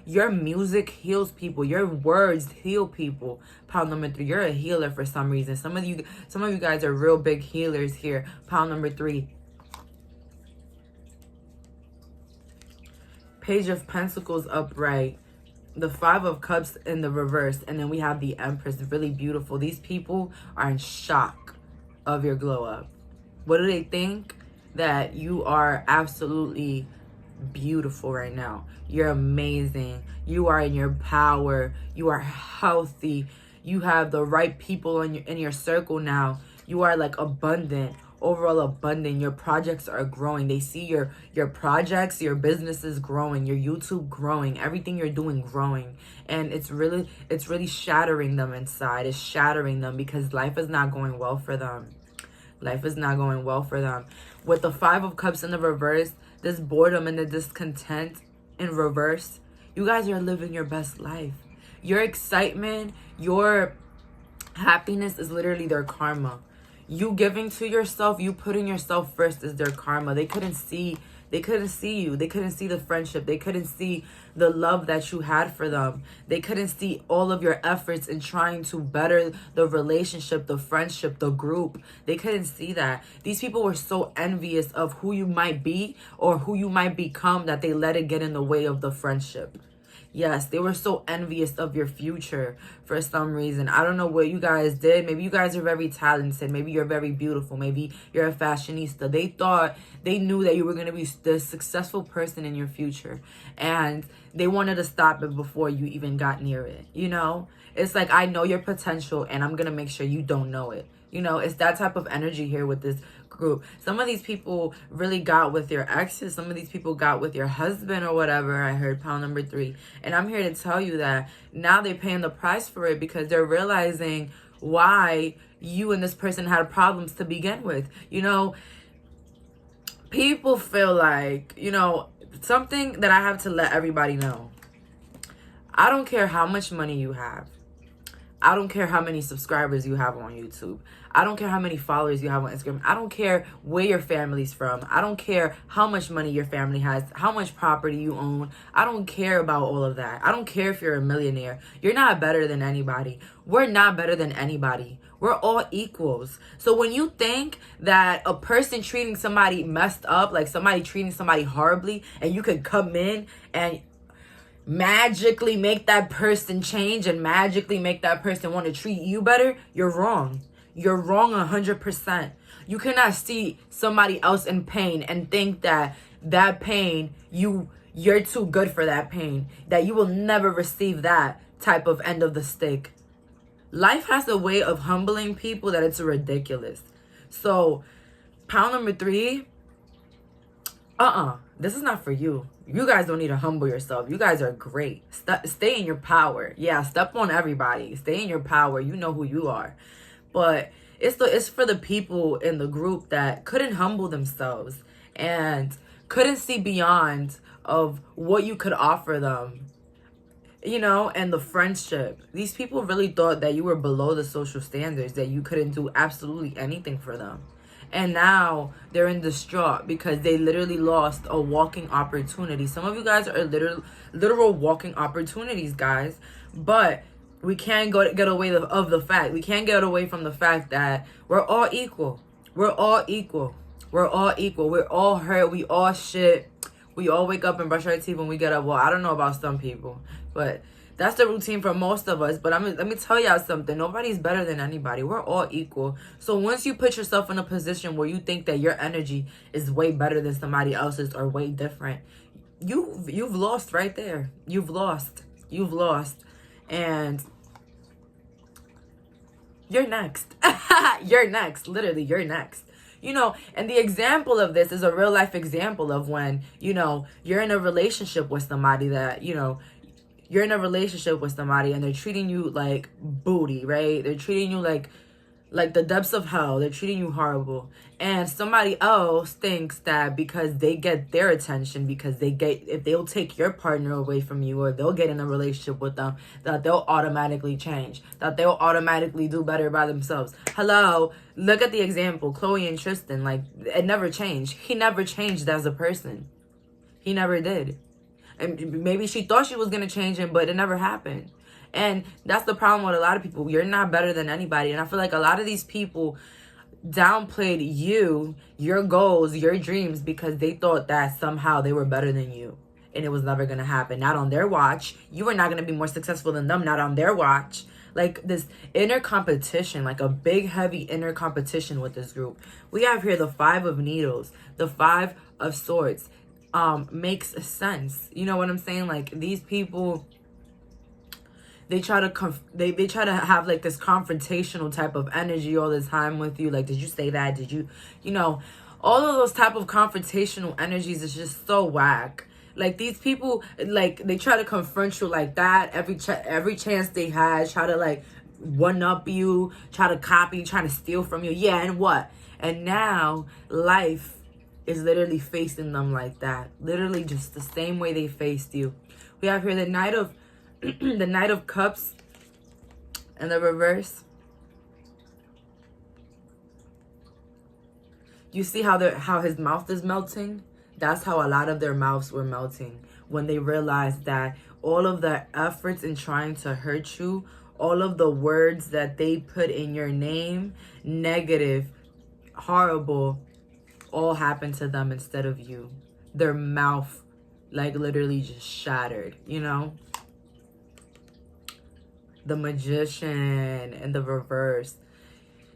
Your music heals people. Your words heal people. Pile number 3, you're a healer for some reason. Some of you guys are real big healers here. Pile number 3. Page of Pentacles upright. The 5 of Cups in the reverse. And then we have the Empress. Really beautiful. These people are in shock of your glow up. What do they think? That you are absolutely beautiful right now. You're amazing. You are in your power. You are healthy. You have the right people in your circle now. You are like abundant, overall abundant. Your projects are growing. They see your projects, your business is growing, your YouTube growing, everything you're doing growing. And it's really shattering them inside. It's shattering them because life is not going well for them. Life is not going well for them. With the 5 of Cups in the reverse, this boredom and the discontent in reverse, you guys are living your best life. Your excitement, your happiness is literally their karma. You giving to yourself, you putting yourself first is their karma. They couldn't see They couldn't see you. They couldn't see the friendship. They couldn't see the love that you had for them. They couldn't see all of your efforts in trying to better the relationship, the friendship, the group. They couldn't see that. These people were so envious of who you might be or who you might become that they let it get in the way of the friendship. Yes, they were so envious of your future for some reason. I don't know what you guys did. Maybe you guys are very talented. Maybe you're very beautiful. Maybe you're a fashionista. They knew that you were going to be the successful person in your future. And they wanted to stop it before you even got near it. You know, it's like, I know your potential and I'm going to make sure you don't know it. You know, it's that type of energy here with this group. Some of these people really got with your exes. Some of these people got with your husband or whatever. I heard pound number 3. And I'm here to tell you that now they're paying the price for it because they're realizing why you and this person had problems to begin with. You know, people feel like, you know, something that I have to let everybody know. I don't care how much money you have. I don't care how many subscribers you have on YouTube. I don't care how many followers you have on Instagram. I don't care where your family's from. I don't care how much money your family has, how much property you own. I don't care about all of that. I don't care if you're a millionaire. You're not better than anybody. We're not better than anybody. We're all equals. So when you think that a person treating somebody messed up, like somebody treating somebody horribly, and you could come in and magically make that person change and magically make that person want to treat you better, you're wrong. You're wrong 100%. You cannot see somebody else in pain and think that that pain, you're too good for that pain, that you will never receive that type of end of the stick. Life has a way of humbling people that it's ridiculous. So, pound number 3, this is not for you. You guys don't need to humble yourself. You guys are great. Stay in your power. Yeah, step on everybody. Stay in your power. You know who you are. But it's for the people in the group that couldn't humble themselves and couldn't see beyond of what you could offer them. You know, and the friendship. These people really thought that you were below the social standards, that you couldn't do absolutely anything for them. And now they're in distraught because they literally lost a walking opportunity. Some of you guys are literal walking opportunities, guys. But we can't get away of the fact. We can't get away from the fact that we're all equal. We're all equal. We're all equal. We're all hurt. We all shit. We all wake up and brush our teeth when we get up. Well, I don't know about some people, but that's the routine for most of us. But let me tell y'all something. Nobody's better than anybody. We're all equal. So once you put yourself in a position where you think that your energy is way better than somebody else's or way different, you've lost right there. You've lost. You've lost. And you're next. You're next. Literally, you're next. You know, and the example of this is a real life example of when, you know, you're in a relationship with somebody that, you know, you're in a relationship with somebody and they're treating you like booty, right? They're treating you like the depths of hell. They're treating you horrible. And somebody else thinks that because they get their attention, if they'll take your partner away from you or they'll get in a relationship with them, that they'll automatically change, that they'll automatically do better by themselves. Hello, look at the example, Chloe and Tristan. Like, it never changed. He never changed as a person. He never did. And maybe she thought she was going to change him, but it never happened. And that's the problem with a lot of people. You're not better than anybody. And I feel like a lot of these people downplayed you, your goals, your dreams, because they thought that somehow they were better than you. And it was never going to happen. Not on their watch. You were not going to be more successful than them. Not on their watch. Like this inner competition, like a big, heavy inner competition with this group. We have here the 5 of Needles, the 5 of Swords. Makes sense. You know what I'm saying? Like, these people, they try to have like this confrontational type of energy all the time with you. Like, did you say that? Did you know, all of those type of confrontational energies is just so whack. Like, these people, like, they try to confront you like that every chance they had, try to like one up you, try to copy, trying to steal from you. Yeah, and what? And now life is literally facing them like that. Literally just the same way they faced you. We have here the Knight of the Knight of Cups and the reverse. You see how his mouth is melting? That's how a lot of their mouths were melting when they realized that all of the efforts in trying to hurt you, all of the words that they put in your name, negative, horrible, all happened to them instead of you. Their mouth, like, literally just shattered, you know? The Magician and the reverse.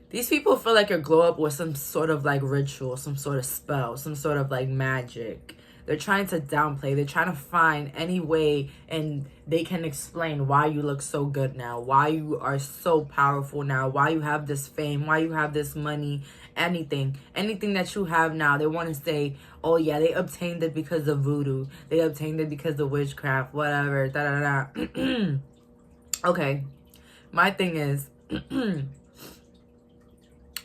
These people feel like your glow up was some sort of like ritual, some sort of spell, some sort of like magic. They're trying to downplay. They're trying to find any way and they can explain why you look so good now, why you are so powerful now, why you have this fame, why you have this money, anything that you have now. They want to say, oh yeah, they obtained it because of voodoo. They obtained it because of witchcraft, whatever, da-da-da. Okay, my thing is,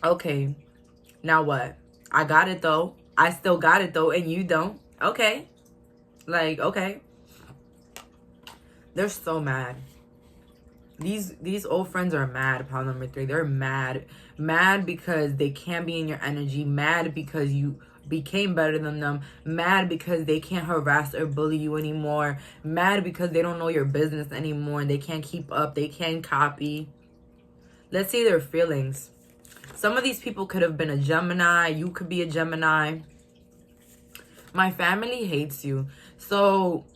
okay, now what? I got it though. I still got it though, and you don't. Okay. Like, okay. They're so mad. These old friends are mad, pile number 3. They're mad. Mad because they can't be in your energy. Mad because you became better than them. Mad because they can't harass or bully you anymore. Mad because they don't know your business anymore and they can't keep up. They can't copy. Let's see their feelings. Some of these people could have been a Gemini. You could be a Gemini. My family hates you. So,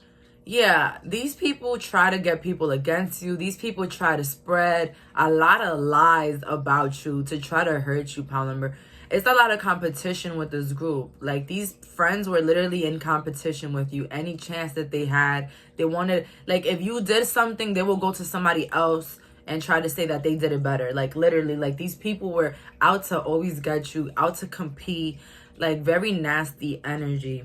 yeah, these people try to get people against you. These people try to spread a lot of lies about you to try to hurt you, pal number. It's a lot of competition with this group. Like, these friends were literally in competition with you. Any chance that they had, they wanted, like, if you did something, they will go to somebody else and try to say that they did it better. Like, literally, like, these people were out to always get you, out to compete. Like, very nasty energy.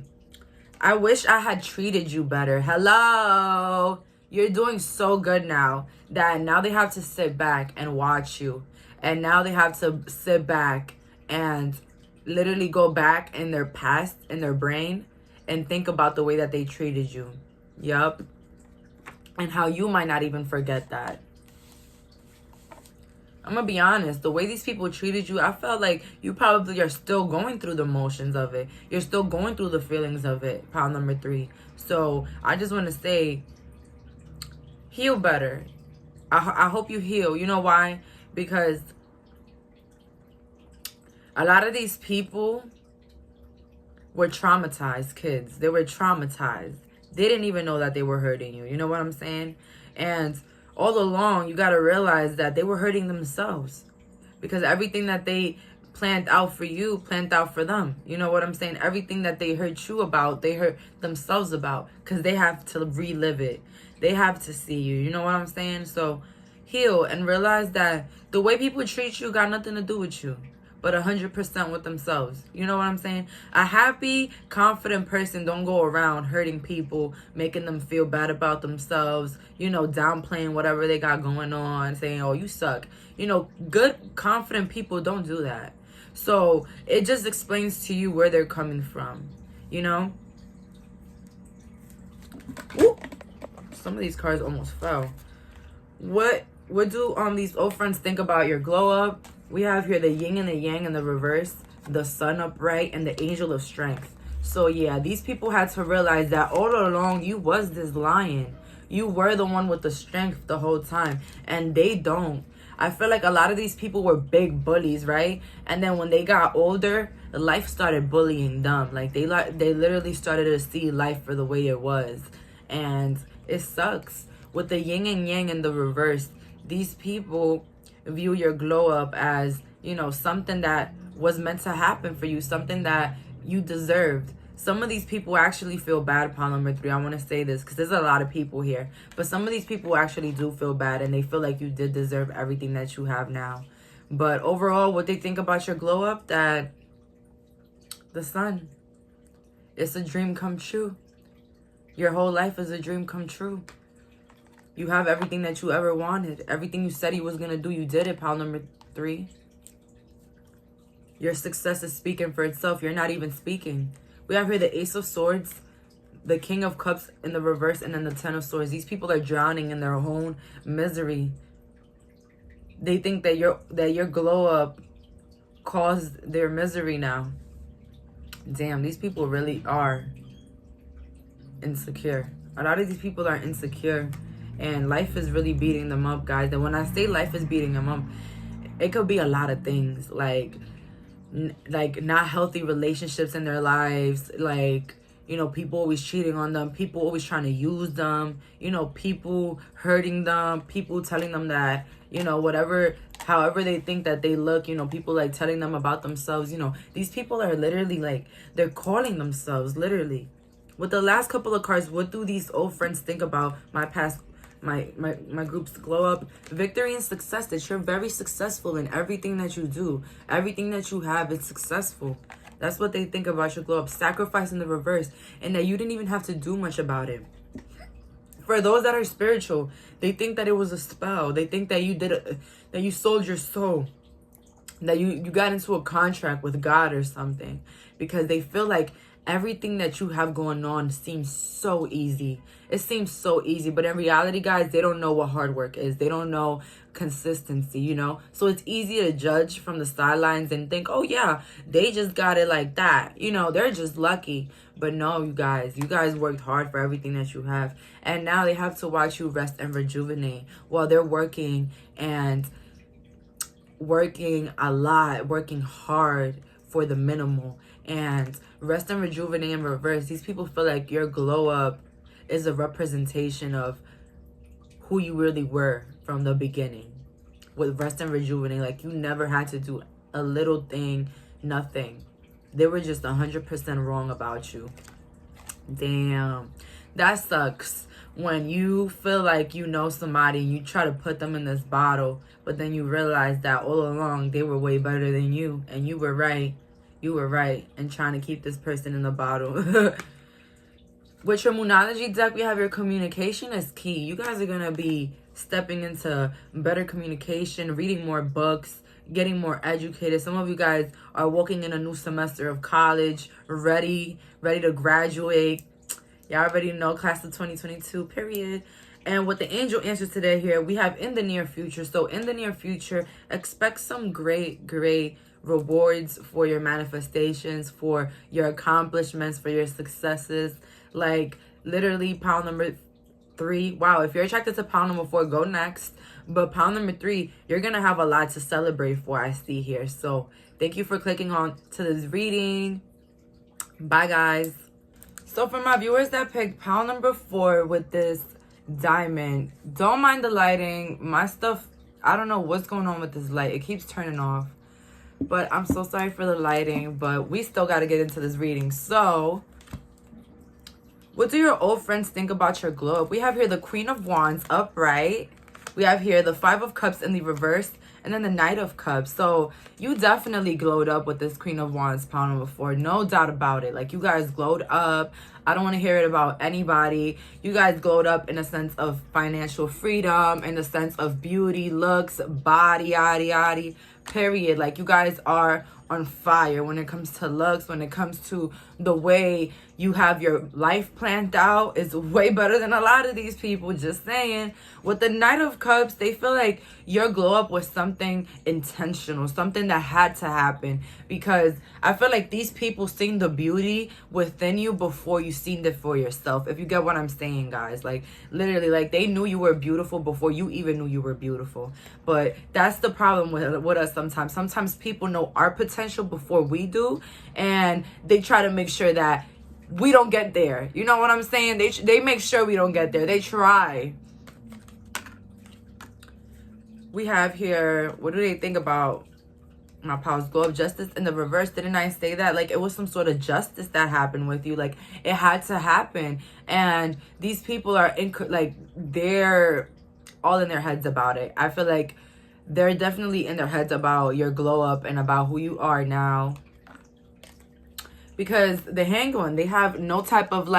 I wish I had treated you better. Hello. You're doing so good now that now they have to sit back and watch you. And now they have to sit back and literally go back in their past, in their brain, and think about the way that they treated you. Yup. And how you might not even forget that. I'm gonna be honest, the way these people treated you, I felt like you probably are still going through the motions of it. You're still going through the feelings of it, pile number 3. So I just want to say, heal better. I hope you heal. You know why? Because a lot of these people were traumatized kids. They were traumatized. They didn't even know that they were hurting you. You know what I'm saying? And all along, you got to realize that they were hurting themselves because everything that they planned out for you, planned out for them. You know what I'm saying? Everything that they hurt you about, they hurt themselves about because they have to relive it. They have to see you. You know what I'm saying? So heal and realize that the way people treat you got nothing to do with you, but 100% with themselves. You know what I'm saying? A happy, confident person don't go around hurting people, making them feel bad about themselves, you know, downplaying whatever they got going on, saying, oh, you suck. You know, good, confident people don't do that. So it just explains to you where they're coming from, you know? Ooh, some of these cards almost fell. What do these old friends think about your glow up? We have here the yin and the yang in the reverse, the sun upright, and the angel of strength. So yeah, these people had to realize that all along you was this lion. You were the one with the strength the whole time, and they don't. I feel like a lot of these people were big bullies, right? And then when they got older, life started bullying them. Like they literally started to see life for the way it was, and it sucks. With the yin and yang in the reverse, these people view your glow up as, you know, something that was meant to happen for you, something that you deserved. Some of these people actually feel bad, pile number 3. I want to say this because there's a lot of people here, but some of these people actually do feel bad and they feel like you did deserve everything that you have now. But overall, what they think about your glow up, that the sun, it's a dream come true. Your whole life is a dream come true. You have everything that you ever wanted. Everything you said you was going to do, you did it, pile number 3. Your success is speaking for itself. You're not even speaking. We have here the Ace of Swords, the King of Cups in the reverse, and then the Ten of Swords. These people are drowning in their own misery. They think that your glow up caused their misery now. Damn, these people really are insecure. A lot of these people are insecure, and life is really beating them up, guys. And when I say life is beating them up, it could be a lot of things, like not healthy relationships in their lives, like, you know, people always cheating on them, people always trying to use them, you know, people hurting them, people telling them that, you know, however they think that they look, you know, people like telling them about themselves. You know, these people are literally like, they're calling themselves, literally. With the last couple of cards, what do these old friends think about my past, my group's glow up? Victory and success, that you're very successful in everything that you do. Everything that you have is successful. That's what they think about your glow up. Sacrifice in the reverse, and that you didn't even have to do much about it. For those that are spiritual, they think that it was a spell. They think that that you sold your soul, that you got into a contract with God or something, because they feel like everything that you have going on seems so easy. It seems so easy, but in reality, guys, they don't know what hard work is. They don't know consistency, you know? So it's easy to judge from the sidelines and think, oh yeah, they just got it like that. You know, they're just lucky. But no, you guys worked hard for everything that you have. And now they have to watch you rest and rejuvenate while they're working and working a lot, working hard for the minimal. And rest and rejuvenate in reverse. These people feel like your glow up is a representation of who you really were from the beginning. With rest and rejuvenate, like you never had to do a little thing, nothing. They were just 100% wrong about you. Damn, that sucks. When you feel like you know somebody and you try to put them in this bottle, but then you realize that all along they were way better than you, and you were right. You were right in trying to keep this person in the bottle. With your Moonology deck, we have your communication is key. You guys are going to be stepping into better communication, reading more books, getting more educated. Some of you guys are walking in a new semester of college, ready to graduate. Y'all already know, class of 2022, period. And with the angel answers today here, we have in the near future. So in the near future, expect some great rewards for your manifestations, for your accomplishments, for your successes. Like literally pile number 3. Wow, if you're attracted to pile number 4, go next. But pile number 3, you're gonna have a lot to celebrate for, I see here. So thank you for clicking on to this reading. Bye, guys. So for my viewers that picked pile number 4 with this diamond, don't mind the lighting. My stuff, I don't know what's going on with this light. It keeps turning off. But I'm so sorry for the lighting, but we still got to get into this reading. So, what do your old friends think about your glow up? We have here the Queen of Wands upright. We have here the 5 of Cups in the reverse, and then the Knight of Cups. So, you definitely glowed up with this Queen of Wands pile number 4. No doubt about it. Like, you guys glowed up. I don't want to hear it about anybody. You guys glowed up in a sense of financial freedom, in the sense of beauty, looks, body, yada, period. Like, you guys are on fire when it comes to looks, when it comes to the way you have your life planned out. Is way better than a lot of these people, just saying. With the Knight of Cups, they feel like your glow up was something intentional, something that had to happen, because I feel like these people seen the beauty within you before you seen it for yourself, if you get what I'm saying, guys. Like, literally, like, they knew you were beautiful before you even knew you were beautiful. But that's the problem with us sometimes. Sometimes people know our potential before we do, and they try to make sure that we don't get there. You know what I'm saying? They make sure we don't get there. They try. We have here, what do they think about my powers? Glow of Justice in the reverse. Didn't I say that? Like, it was some sort of justice that happened with you. Like, it had to happen. And these people are they're all in their heads about it. I feel like they're definitely in their heads about your glow up and about who you are now. Because the Hanged One, they have no type of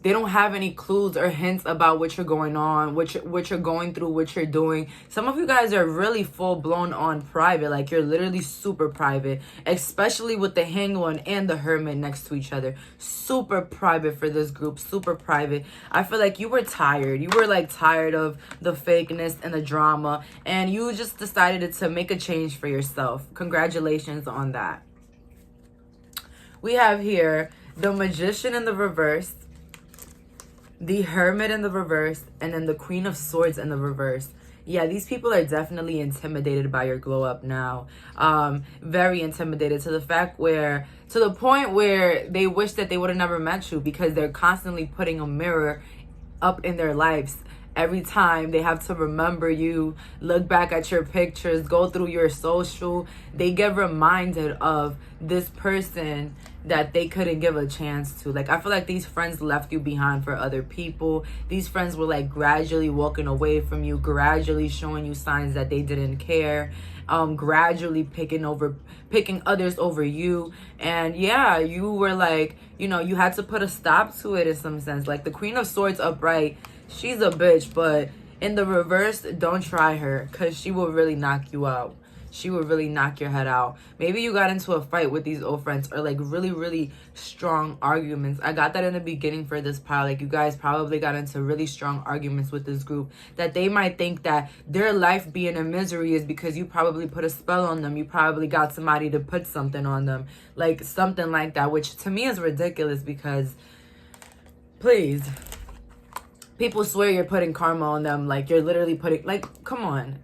they don't have any clues or hints about what you're going on, what you're going through, what you're doing. Some of you guys are really full-blown on private. Like, you're literally super private, especially with the Hanged One and the Hermit next to each other. Super private for this group, super private. I feel like you were tired. You were tired of the fakeness and the drama, and you just decided to make a change for yourself. Congratulations on that. We have here the Magician in the reverse, the Hermit in the reverse, and then the Queen of Swords in the reverse. Yeah, these people are definitely intimidated by your glow up now. Very intimidated to the point where they wish that they would have never met you, because they're constantly putting a mirror up in their lives. Every time they have to remember you, look back at your pictures, go through your social, they get reminded of this person that they couldn't give a chance to. Like, I feel like these friends left you behind for other people. These friends were like gradually walking away from you, gradually showing you signs that they didn't care, gradually picking others over you. And yeah, you were like, you know, you had to put a stop to it in some sense. Like the Queen of Swords upright, she's a bitch, but in the reverse, don't try her, because she will really knock you out. She will really knock your head out. Maybe you got into a fight with these old friends, or like really, really strong arguments. I got that in the beginning for this pile. Like, you guys probably got into really strong arguments with this group, that they might think that their life being in misery is because you probably put a spell on them. You probably got somebody to put something on them. Like something like that, which to me is ridiculous, because please, people swear you're putting karma on them. Like, you're literally putting, like, come on,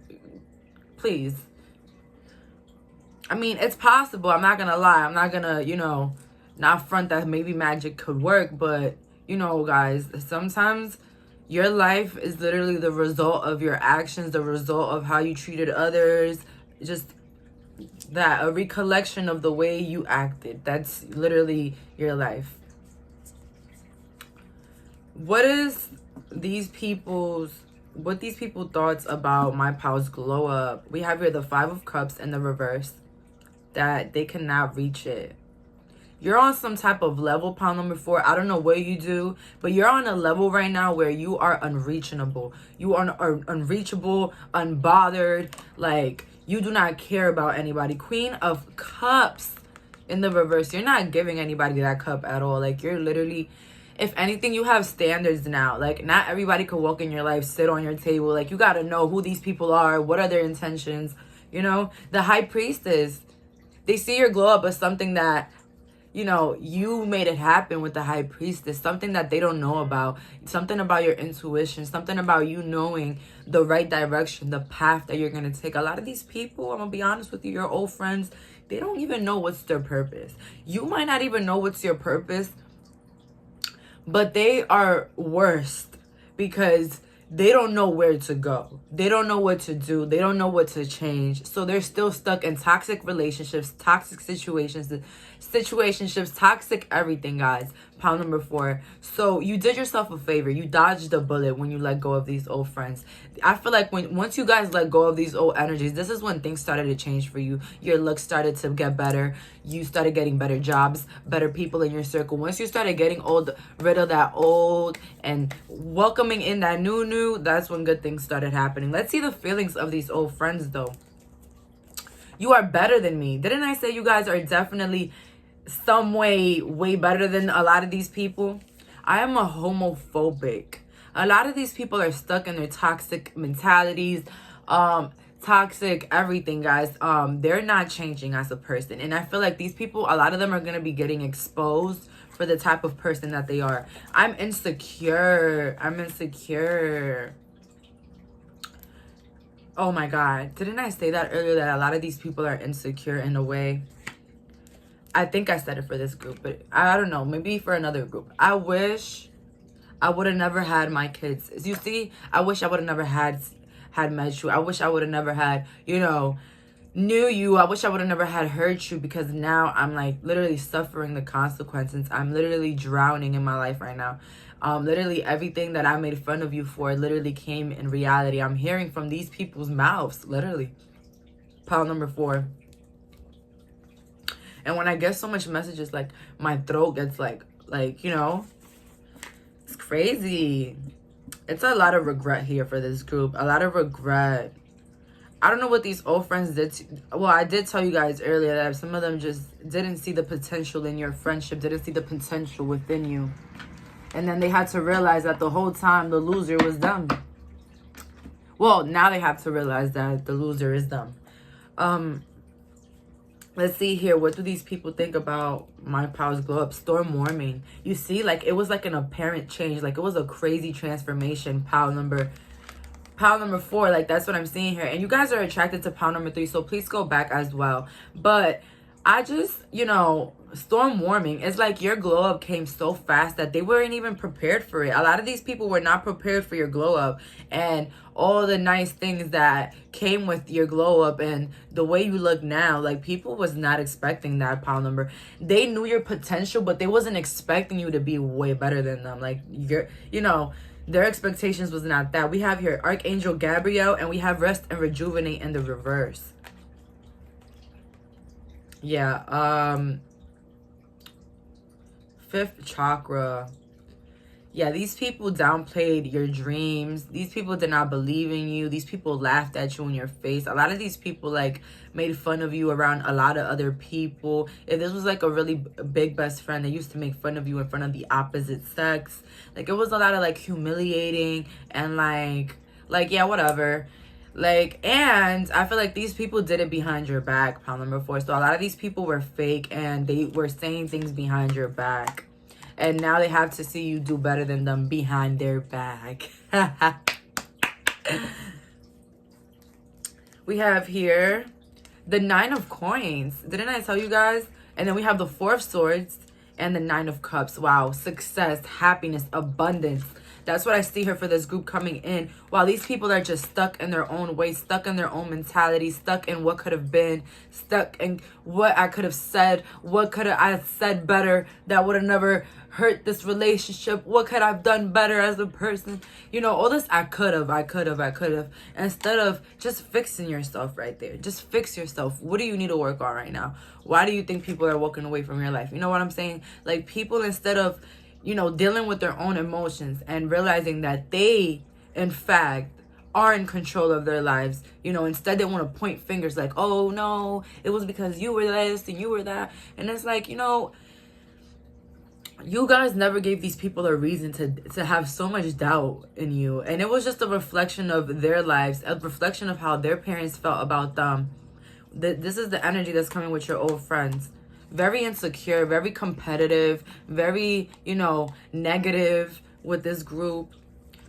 please. I mean, it's possible. I'm not gonna lie. I'm not gonna, you know, not front that maybe magic could work. But, you know, guys, sometimes your life is literally the result of your actions, the result of how you treated others. Just that, a recollection of the way you acted. That's literally your life. What these people's thoughts about my pal's glow up? We have here the Five of Cups in the reverse, that they cannot reach it. You're on some type of level, pile number 4. I don't know what you do, but you're on a level right now where you are unreachable. You are unreachable, unbothered. Like, you do not care about anybody. Queen of Cups in the reverse. You're not giving anybody that cup at all. Like, you're literally, if anything, you have standards now. Like, not everybody could walk in your life, sit on your table. Like, you got to know who these people are. What are their intentions? You know, the High Priestess. They see your glow up as something that, you know, you made it happen with the High Priestess. Something that they don't know about. Something about your intuition. Something about you knowing the right direction, the path that you're going to take. A lot of these people, I'm going to be honest with you, your old friends, they don't even know what's their purpose. You might not even know what's your purpose, but they are worst because they don't know where to go. They don't know what to do. They don't know what to change. So they're still stuck in toxic relationships, toxic situationships, toxic everything, guys. Pile number 4. So you did yourself a favor. You dodged a bullet when you let go of these old friends. I feel like once you guys let go of these old energies, this is when things started to change for you. Your looks started to get better. You started getting better jobs, better people in your circle. Once you started getting rid of that old and welcoming in that new, that's when good things started happening. Let's see the feelings of these old friends, though. You are better than me. Didn't I say you guys are definitely some way better than a lot of these people? I am a homophobic. A lot of these people are stuck in their toxic mentalities, toxic everything, guys. They're not changing as a person, and I feel like these people, a lot of them are going to be getting exposed for the type of person that they are. I'm insecure. Oh my God, didn't I say that earlier, that a lot of these people are insecure in a way? I think I said it for this group, but I don't know, maybe for another group. I wish I would have never had my kids. You see, I wish I would have never had met you. I wish I would have never had, you know, knew you. I wish I would have never had hurt you, because now I'm like literally suffering the consequences. I'm literally drowning in my life right now. Literally everything that I made fun of you for literally came in reality. I'm hearing from these people's mouths, literally. Pile number 4. And when I get so much messages, like, my throat gets like, you know, it's crazy. It's a lot of regret here for this group. A lot of regret. I don't know what these old friends did. Well, I did tell you guys earlier that some of them just didn't see the potential in your friendship, didn't see the potential within you. And then they had to realize that the whole time the loser was them. Well, now they have to realize that the loser is them. Let's see here. What do these people think about my powers glow up? Storm warming. You see, like, it was like an apparent change. Like, it was a crazy transformation. Pile number 4. Like, that's what I'm seeing here. And you guys are attracted to pile number 3. So please go back as well. But I just, you know, storm warming. It's like your glow up came so fast that they weren't even prepared for it. A lot of these people were not prepared for your glow up and all the nice things that came with your glow up and the way you look now. Like, people was not expecting that, pile number. They knew your potential, but they wasn't expecting you to be way better than them. Like, you know, their expectations was not that. We have here Archangel Gabriel, and we have rest and rejuvenate in the reverse. Yeah, 5th chakra. Yeah, these people downplayed your dreams. These people did not believe in you. These people laughed at you in your face. A lot of these people, like, made fun of you around a lot of other people. If this was, like, a really big best friend, they used to make fun of you in front of the opposite sex. Like, it was a lot of, like, humiliating and, like, yeah, whatever. Like, and I feel like these people did it behind your back, pile number 4. So a lot of these people were fake and they were saying things behind your back. And now they have to see you do better than them behind their back. We have here the 9 of coins. Didn't I tell you guys? And then we have the 4 of swords and the 9 of cups. Wow. Success, happiness, abundance. That's what I see here for this group coming in. While these people are just stuck in their own way, stuck in their own mentality, stuck in what could have been, stuck in what I could have said, what could I said better that would have never hurt this relationship, what could I have done better as a person, you know, all this I could have, instead of just fixing yourself right there. Just fix yourself. What do you need to work on right now? Why do you think people are walking away from your life? You know what I'm saying? Like, people, instead of, you know, dealing with their own emotions and realizing that they, in fact, are in control of their lives, you know, instead they want to point fingers like, oh no, it was because you were this and you were that. And it's like, you know, you guys never gave these people a reason to have so much doubt in you. And it was just a reflection of their lives, a reflection of how their parents felt about them. This is the energy that's coming with your old friends. Very insecure, very competitive, very, you know, negative with this group.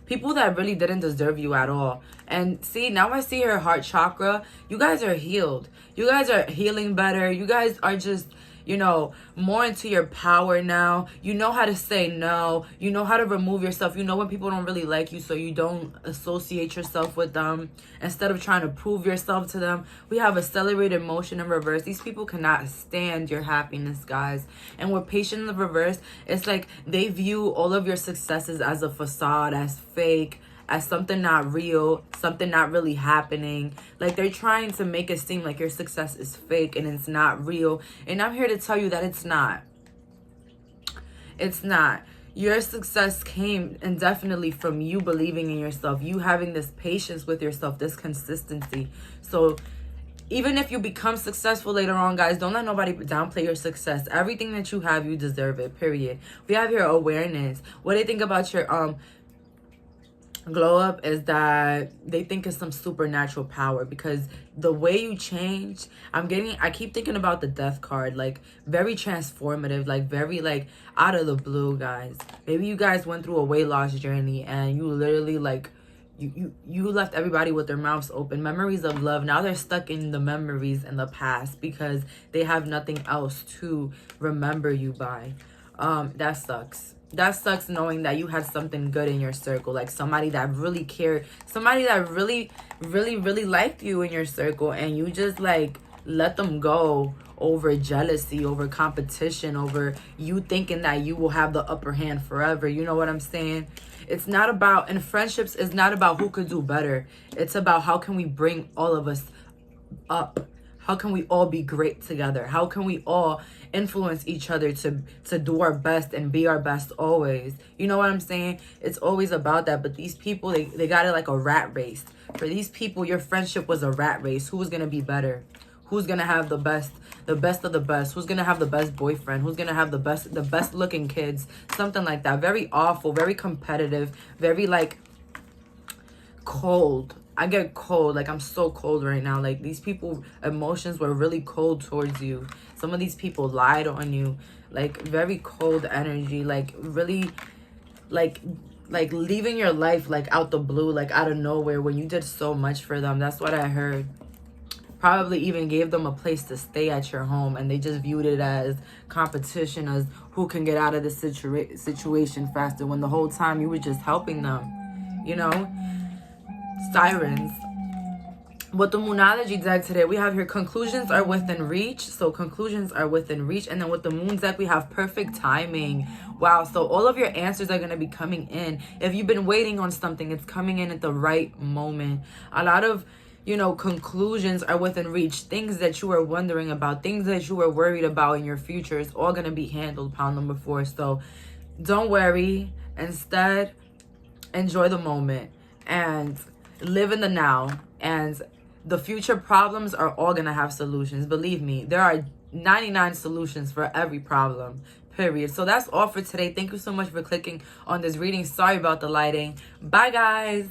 People that really didn't deserve you at all. And see, now I see her heart chakra. You guys are healed. You guys are healing better. You guys are just, you know, more into your power now. You know how to say no. You know how to remove yourself. You know when people don't really like you, so you don't associate yourself with them. Instead of trying to prove yourself to them, we have accelerated motion in reverse. These people cannot stand your happiness, guys. And with patient in the reverse, it's like they view all of your successes as a facade, as fake, as something not real, something not really happening. Like, they're trying to make it seem like your success is fake and it's not real. And I'm here to tell you that it's not. It's not. Your success came indefinitely from you believing in yourself, you having this patience with yourself, this consistency. So even if you become successful later on, guys, don't let nobody downplay your success. Everything that you have, you deserve it, period. We have your awareness. What do you think about your glow up is that they think it's some supernatural power, because the way you change, I keep thinking about the death card, like very transformative, like very like out of the blue, guys. Maybe you guys went through a weight loss journey and you literally like you left everybody with their mouths open. Memories of love. Now they're stuck in the memories in the past because they have nothing else to remember you by. That sucks. That sucks, knowing that you had something good in your circle, like somebody that really cared, somebody that really, really, really liked you in your circle, and you just like let them go over jealousy, over competition, over you thinking that you will have the upper hand forever. You know what I'm saying? It's not about, in friendships, it's not about who could do better. It's about how can we bring all of us up? How can we all be great together? How can we all influence each other to do our best and be our best always? You know what I'm saying? It's always about that. But these people, they got it like a rat race. For these people, your friendship was a rat race. Who was going to be better? Who's going to have the best of the best? Who's going to have the best boyfriend? Who's going to have the best looking kids? Something like that. Very awful, very competitive, very like cold. I get cold. Like, I'm so cold right now. Like, these people, emotions were really cold towards you. Some of these people lied on you. Like, very cold energy. Like, really, like leaving your life, like, out the blue, like, out of nowhere, when you did so much for them. That's what I heard. Probably even gave them a place to stay at your home, and they just viewed it as competition, as who can get out of the situation faster, when the whole time you were just helping them, you know? Sirens. With the Moonology deck today, we have here conclusions are within reach. So conclusions are within reach. And then with the Moon deck, we have perfect timing. Wow. So all of your answers are going to be coming in. If you've been waiting on something, it's coming in at the right moment. A lot of, you know, conclusions are within reach. Things that you were wondering about, things that you were worried about in your future, is all going to be handled. Pound number 4. So don't worry. Instead, enjoy the moment and live in the now. And the future problems are all going to have solutions. Believe me, there are 99 solutions for every problem, period. So that's all for today. Thank you so much for clicking on this reading. Sorry about the lighting. Bye, guys.